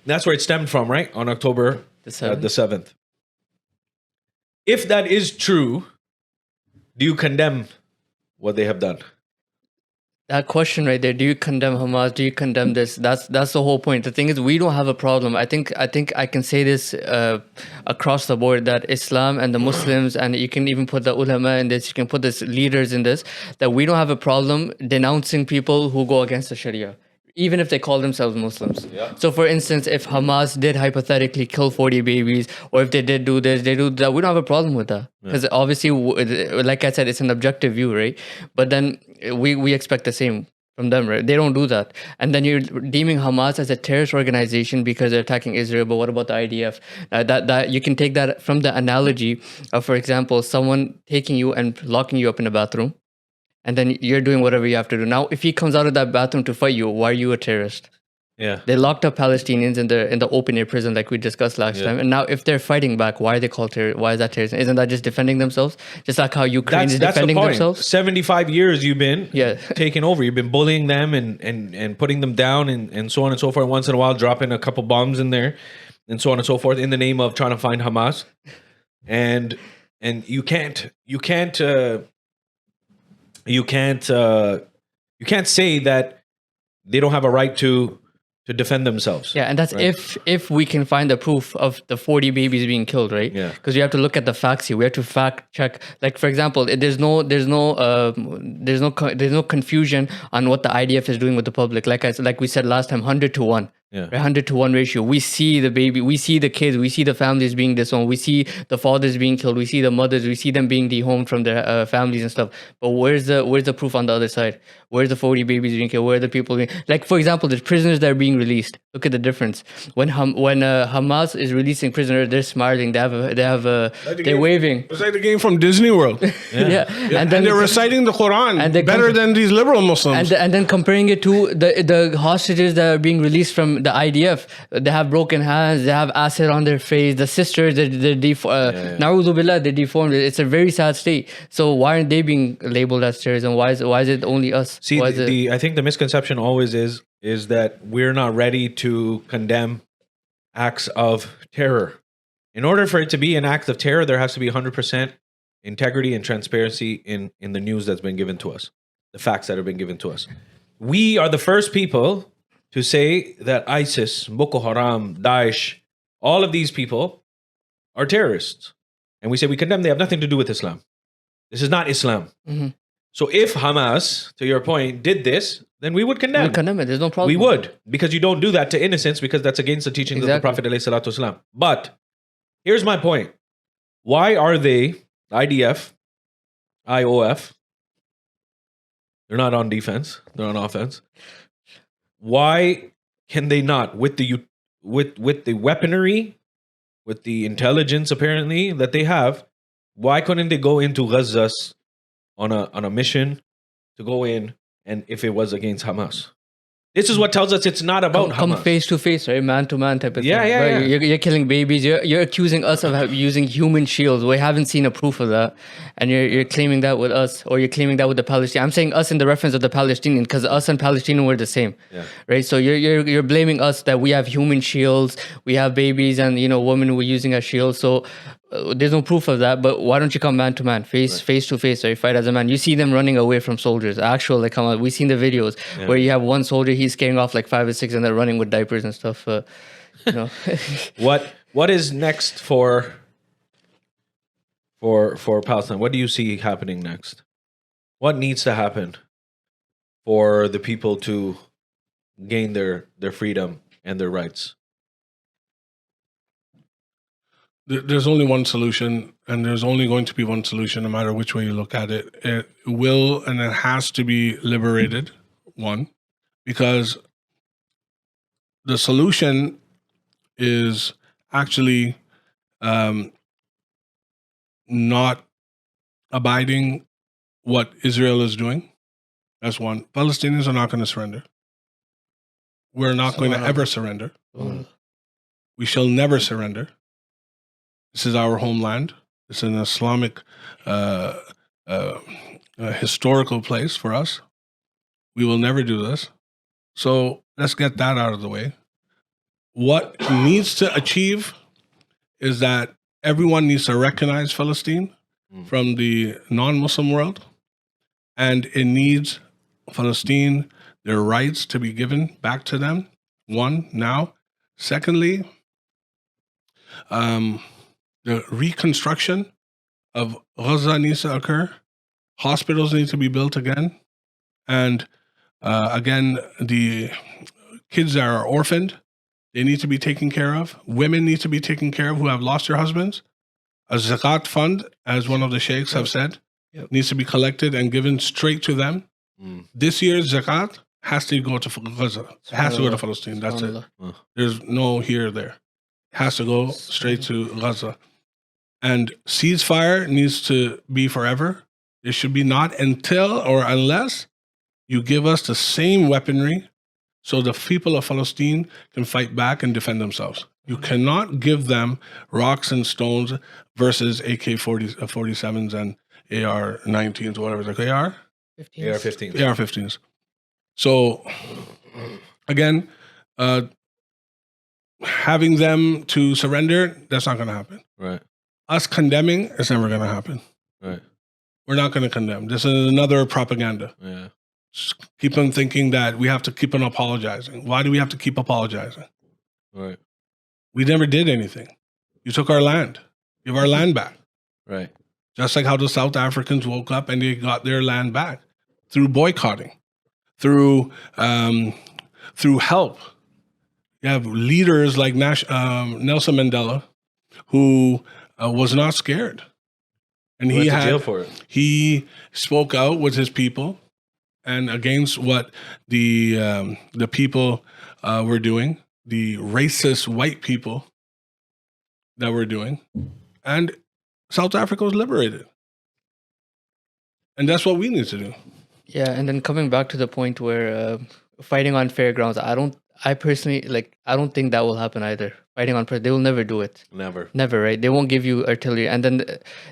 That's where it stemmed from, right? On October The 7th. the 7th. If that is true, do you condemn what they have done? That question right there, do you condemn Hamas? Do you condemn this? That's the whole point. The thing is, we don't have a problem. I think I can say this across the board, that Islam and the Muslims, and you can even put the ulama in this, you can put the leaders in this, that we don't have a problem denouncing people who go against the Sharia, even if they call themselves Muslims. Yeah. So for instance, if Hamas did hypothetically kill 40 babies, or if they did do this, they do that, we don't have a problem with that. Because obviously, like I said, it's an objective view, right? But then we expect the same from them, right? They don't do that. And then you're deeming Hamas as a terrorist organization because they're attacking Israel, but what about the IDF? That you can take that from the analogy of, for example, someone taking you and locking you up in a bathroom, and then you're doing whatever you have to do. Now, if he comes out of that bathroom to fight you, why are you a terrorist? Yeah. They locked up Palestinians in the open air prison, like we discussed last time. And now, if they're fighting back, why are they called terrorists? Why is that terrorism? Isn't that just defending themselves? Just like how Ukraine is That's defending the point. themselves? 75 years you've been Yeah. taking over. You've been bullying them and putting them down and so on and so forth. Once in a while, dropping a couple bombs in there and so on and so forth in the name of trying to find Hamas. And you can't say that they don't have a right to defend themselves. Yeah, and that's right? if we can find the proof of the 40 babies being killed, right? Yeah. Because you have to look at the facts here. We have to fact check. Like, for example, there's no confusion on what the IDF is doing with the public. Like we said last time, 100 to 1. Yeah. 100 to 1 ratio. We see the baby, we see the kids, we see the families being disowned, we see the fathers being killed, we see the mothers, we see them being dehomed from their families and stuff. But where's the proof on the other side? Where's the 40 babies you didn't kill? Where are the people? Like, for example, the prisoners that are being released. Look at the difference. When Hamas is releasing prisoners, they're smiling. They're waving. It's like the game from Disney World. Yeah. And they're reciting the Quran and they better than these liberal Muslims. And then comparing it to the hostages that are being released from the IDF. They have broken hands. They have acid on their face. The sisters, they're Na'udhu billah, they're deformed. It's a very sad state. So why aren't they being labeled as terrorism? Why is it only us? See, I think the misconception always is that we're not ready to condemn acts of terror. In order for it to be an act of terror, there has to be 100% integrity and transparency in the news that's been given to us, the facts that have been given to us. We are the first people to say that ISIS, Boko Haram, Daesh, all of these people are terrorists. And we say we condemn, they have nothing to do with Islam. This is not Islam. Mm-hmm. So if Hamas, to your point, did this, then we would condemn. We condemn it. There's no problem. We would, because you don't do that to innocents, because that's against the teachings of the Prophet ﷺ. But here's my point. Why are they, IDF, IOF, they're not on defense, they're on offense. Why can they not, with the weaponry, with the intelligence apparently that they have, why couldn't they go into Gaza on a mission to go in, and if it was against Hamas? This is what tells us it's not about Hamas. Come face to face, right? Man to man type of thing. Yeah. You're killing babies. You're accusing us of using human shields. We haven't seen a proof of that. And you're claiming that with us, or you're claiming that with the Palestinians. I'm saying us in the reference of the Palestinian, because us and Palestinian were the same. Yeah. Right? So you're blaming us that we have human shields, we have babies, and women we're using as shields. So there's no proof of that, but why don't you come man to man, face to face, or you fight as a man? You see them running away from soldiers. We've seen the videos where you have one soldier, he's scaring off like 5 or 6, and they're running with diapers and stuff. What is next for Palestine? What do you see happening next? What needs to happen for the people to gain their freedom and their rights? There's only one solution, and there's only going to be one solution no matter which way you look at it. It will and it has to be liberated, one, because the solution is actually not abiding what Israel is doing. That's one. Palestinians are not going to surrender. We're not going to ever surrender. We shall never surrender. This is our homeland. It's an Islamic historical place for us. We will never do this. So let's get that out of the way. What needs to achieve is that everyone needs to recognize Palestine from the non-Muslim world, and it needs Palestine, their rights to be given back to them. One, now. Secondly, the reconstruction of Gaza needs to occur. Hospitals need to be built again. And again, the kids that are orphaned, they need to be taken care of. Women need to be taken care of who have lost their husbands. A zakat fund, as one of the sheikhs have said, needs to be collected and given straight to them. This year's zakat has to go to Gaza. It has to go to Palestine. That's it. There's no here or there. It has to go straight to Gaza. And ceasefire needs to be forever. It should be not until or unless you give us the same weaponry so the people of Palestine can fight back and defend themselves. You cannot give them rocks and stones versus AK-47s and AR-19s, whatever the AR-15s. AR-15s. So, again, having them to surrender, that's not going to happen. Right. Us condemning, it's never going to happen. Right. We're not going to condemn. This is another propaganda. Yeah. Just keep on thinking that we have to keep on apologizing. Why do we have to keep apologizing? Right. We never did anything. You took our land. Give our land back. Right. Just like how the South Africans woke up and they got their land back through boycotting, through help. You have leaders like Nelson Mandela, who was not scared, and he went to jail for it. He spoke out with his people, and against what the people were doing, the racist white people that were doing, and South Africa was liberated. And that's what we need to do. Yeah, and then coming back to the point where fighting on fair grounds, I personally, I don't think that will happen either. Fighting on, they will never do it. Never, right? They won't give you artillery. And then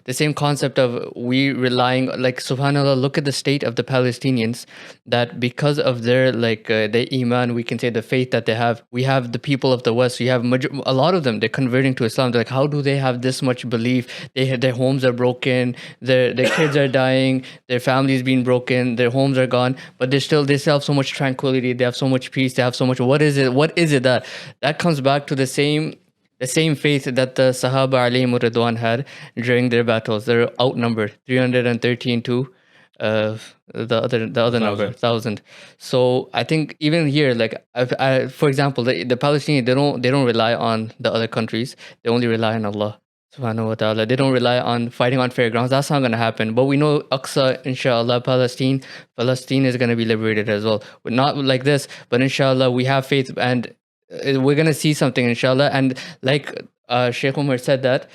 the same concept of we relying, like, subhanAllah, look at the state of the Palestinians, that because of their, the iman, we can say the faith that they have, we have the people of the West, you have a lot of them, they're converting to Islam. They're like, how do they have this much belief? Their homes are broken, their kids are dying, their families being broken, their homes are gone, but they still have so much tranquility, they have so much peace, they have so much. What is it that comes back to the same faith that the Sahaba alayhim ridwan had during their battles? They're outnumbered 313 to the other number 1,000. So I think even here, for example, the Palestinians, they don't rely on the other countries, they only rely on Allah subhanahu wa ta'ala. They don't rely on fighting on fair grounds. That's not going to happen. But we know Aqsa, inshallah, Palestine is going to be liberated as well. But not like this, but inshallah we have faith, and we're going to see something, inshallah. And like Shaykh Omar said, that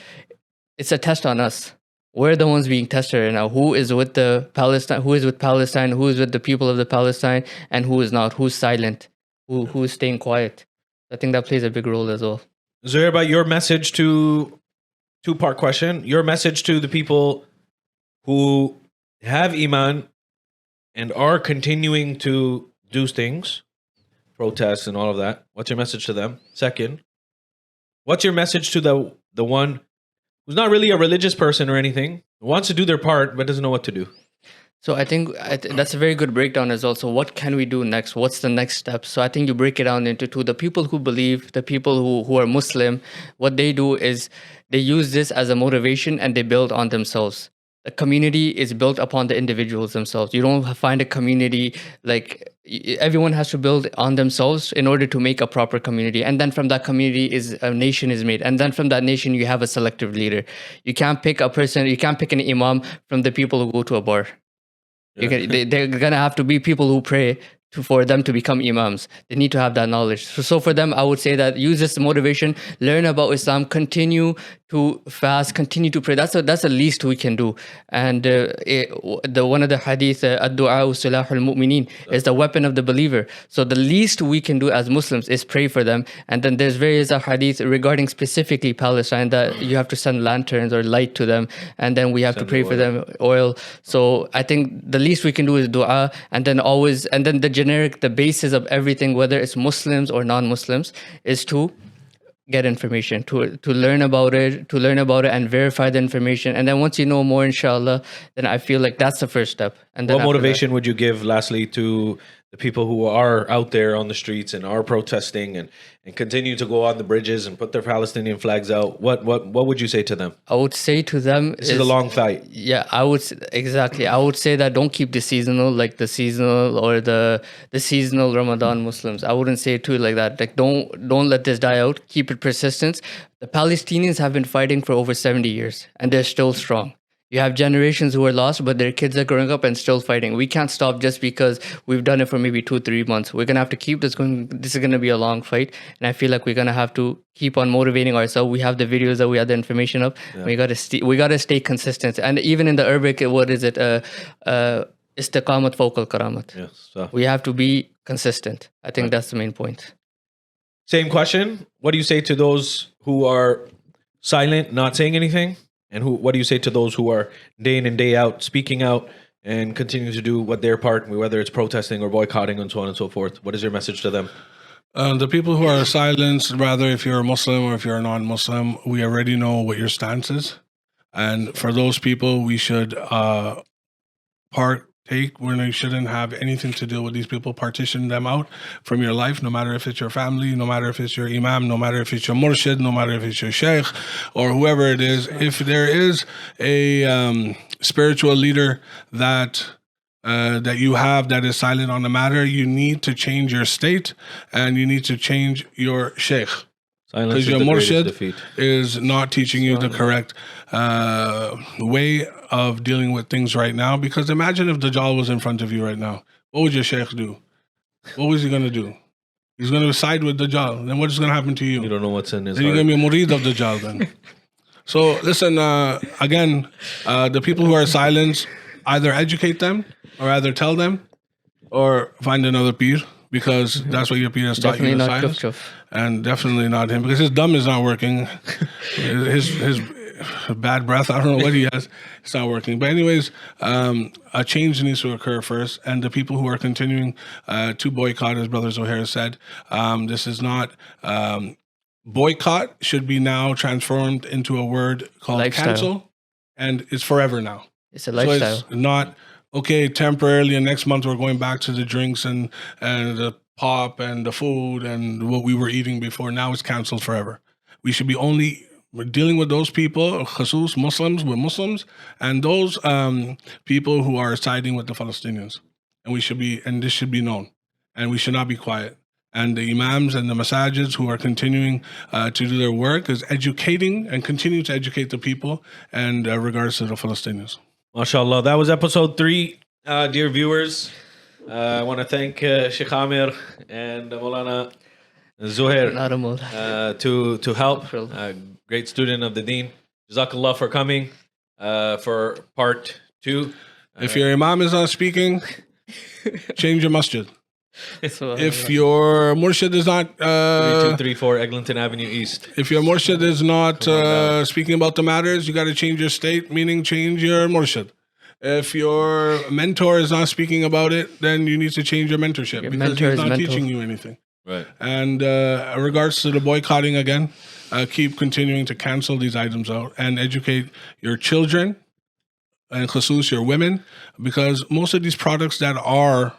it's a test on us. We're the ones being tested right now. Who is with the Palestine? Who is with Palestine? Who is with the people of the Palestine? And who is not? Who's silent? Who is staying quiet? I think that plays a big role as well. Zuhair, about your message to, two-part question, your message to the people who have iman and are continuing to do things, protests and all of that. What's your message to them? Second, what's your message to the one who's not really a religious person or anything, wants to do their part but doesn't know what to do? So I think that's a very good breakdown as well. So what can we do next? What's the next step? So I think you break it down into two. The people who believe, the people who are Muslim, what they do is they use this as a motivation and they build on themselves. The community is built upon the individuals themselves. You don't find a community, everyone has to build on themselves in order to make a proper community. And then from that community a nation is made. And then from that nation, you have a selective leader. You can't pick an imam from the people who go to a bar. Yeah. They're going to have to be people who pray for them to become imams. They need to have that knowledge. So for them, I would say that use this motivation, learn about Islam, continue to fast, continue to pray. That's the least we can do. And one of the hadith, ad-du'a silahul mu'minin, is the weapon of the believer. So the least we can do as Muslims is pray for them. And then there's various hadith regarding specifically Palestine that you have to send lanterns or light to them. And then we have to pray for them, oil. So I think the least we can do is dua. And then the basis of everything, whether it's Muslims or non-Muslims, is to get information, to learn about it, and verify the information. And then once you know more, inshallah, then I feel like that's the first step. And then what motivation would you give, lastly, to the people who are out there on the streets and are protesting and continue to go on the bridges and put their Palestinian flags out? What would you say to them? I would say to them, this is a long fight. Yeah, I would say that don't keep the seasonal Ramadan Muslims. I wouldn't say it to it like that. Like don't let this die out. Keep it persistent. The Palestinians have been fighting for over 70 years and they're still strong. You have generations who are lost, but their kids are growing up and still fighting. We can't stop just because we've done it for maybe 2-3 months. We're going to have to keep this going. This is going to be a long fight. And I feel like we're going to have to keep on motivating ourselves. We have the videos that we have the information of. Yeah. We got to stay consistent. And even in the Arabic, what is it? Istiqamat fawqa al-karamat. Yes. So. We have to be consistent. I think that's the main point. Same question. What do you say to those who are silent, not saying anything? And what do you say to those who are day in and day out speaking out and continue to do what their part, whether it's protesting or boycotting and so on and so forth? What is your message to them? The people who are silenced, rather if you're a Muslim or if you're a non-Muslim, we already know what your stance is. And for those people, we should partake when you shouldn't have anything to do with these people. Partition them out from your life, no matter if it's your family, no matter if it's your imam, no matter if it's your murshid, no matter if it's your shaykh or whoever it is. If there is a spiritual leader that you have that is silent on the matter, you need to change your state and you need to change your shaykh. Because your murshid is not teaching you the correct way of dealing with things right now. Because imagine if Dajjal was in front of you right now. what would your Shaykh do? What was he going to do? He's going to side with Dajjal. Then what is going to happen to you? You don't know what's in his Then you're heart. going to be a murid of Dajjal then. So listen, again, the people who are silent, either educate them or either tell them or find another peer, because that's what your peer has taught you Definitely to not silence. Chuf. And definitely not him, because his dumb is not working. his bad breath, I don't know what he has. It's not working. But anyways, a change needs to occur first. And the people who are continuing to boycott, as Brother Zuhair said, this is not... boycott should be now transformed into a word called Lifestyle. cancel. And it's forever now. It's a lifestyle. So it's not, okay, temporarily, and next month we're going back to the drinks and the pop and the food and what we were eating before. Now it's canceled forever. We should be only dealing with those people, khasus, Muslims with Muslims, and those people who are siding with the Palestinians. And we should be, and this should be known. And we should not be quiet. And the imams and the masajids who are continuing to do their work is educating and continue to educate the people and regards to the Palestinians. MashaAllah. That was episode 3, dear viewers. I want to thank Shaykh Aamer and Maulana Zuhair to help. Great student of the deen. Jazakallah for coming for part 2. If your imam is not speaking, change your masjid. So, If your murshid is not 3234 Eglinton Avenue East. if your murshid is not speaking about the matters, you got to change your state, meaning change your murshid. If your mentor is not speaking about it, then you need to change your mentorship, Your because mentor he's is not mental. teaching you anything. Right. And in regards to the boycotting again, keep continuing to cancel these items out and educate your children and khusus your women, because most of these products that are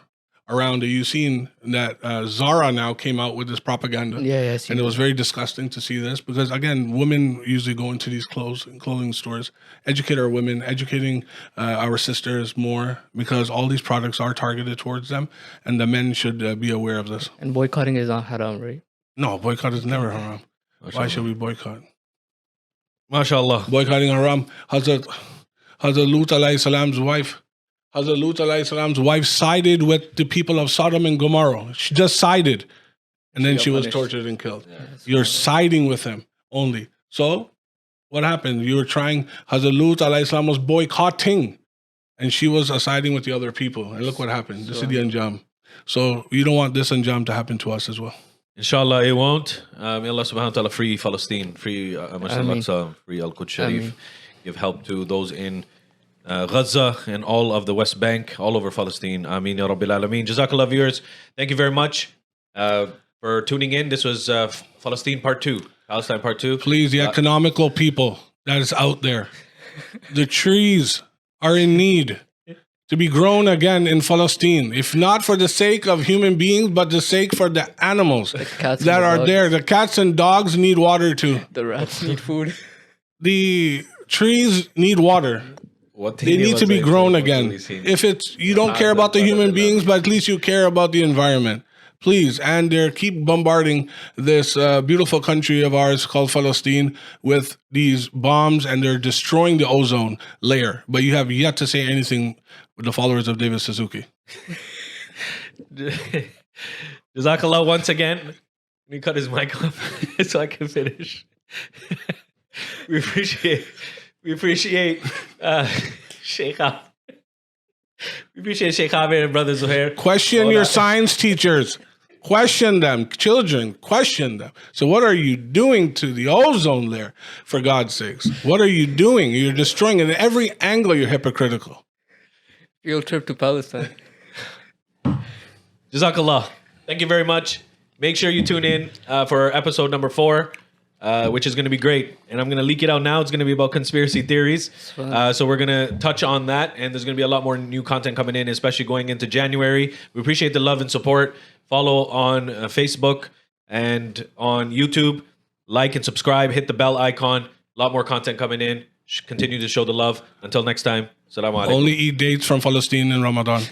around it, you've seen that Zara now came out with this propaganda. yes. And it was very disgusting to see this, because again, women usually go into these clothing stores. Educate our women, educating our sisters more, because all these products are targeted towards them, and the men should be aware of this. And boycotting is not haram, right? No, boycott is never haram. Why should we boycott? MashaAllah. Boycotting haram. Hazrat Lut alayhi salam's wife. Hazrat Lut alayhi salam's wife sided with the people of Sodom and Gomorrah. She just sided. And then she was punished. tortured and killed. You're siding with them only. So what happened? You were trying, Hazrat Lut alayhi salam was boycotting, and she was siding with the other people. And look what happened. This is the anjam. So you don't want this anjam to happen to us as well. Inshallah, it won't. May Allah subhanahu wa ta'ala free Palestine, free Masjid al-Aqsa, free Al-Quds Sharif. Give help to those in Gaza and all of the West Bank, all over Palestine. Ameen ya Rabbil Alameen. Jazakallah, viewers. Thank you very much for tuning in. This was Palestine Part 2. Palestine Part 2. Please, the economical people that is out there, the trees are in need to be grown again in Palestine, if not for the sake of human beings, but the sake for the animals cats and that the are dogs. there. The cats and dogs need water too. The rats need food. The trees need water. They need to be grown again. If it's, you don't care about the human beings, but at least you care about the environment. Please, and they keep bombarding this beautiful country of ours called Palestine with these bombs, and they're destroying the ozone layer. But you have yet to say anything with the followers of David Suzuki. Jazakallah once again. Let me cut his mic off so I can finish. We appreciate Shaykh Aamer. We appreciate Shaykh Aamer and Brother Zuhair. Question your science teachers. Question them. Children, question them. So what are you doing to the ozone layer, for God's sakes? What are you doing? You're destroying it. In every angle, you're hypocritical. Field trip to Palestine. Jazakallah. Thank you very much. Make sure you tune in for episode number 4. Which is going to be great. And I'm going to leak it out now. It's going to be about conspiracy theories. So we're going to touch on that. And there's going to be a lot more new content coming in, especially going into January. We appreciate the love and support. Follow on Facebook and on YouTube. Like and subscribe. Hit the bell icon. A lot more content coming in. Continue to show the love. Until next time. Assalamu alaikum. Only eat dates from Palestine in Ramadan.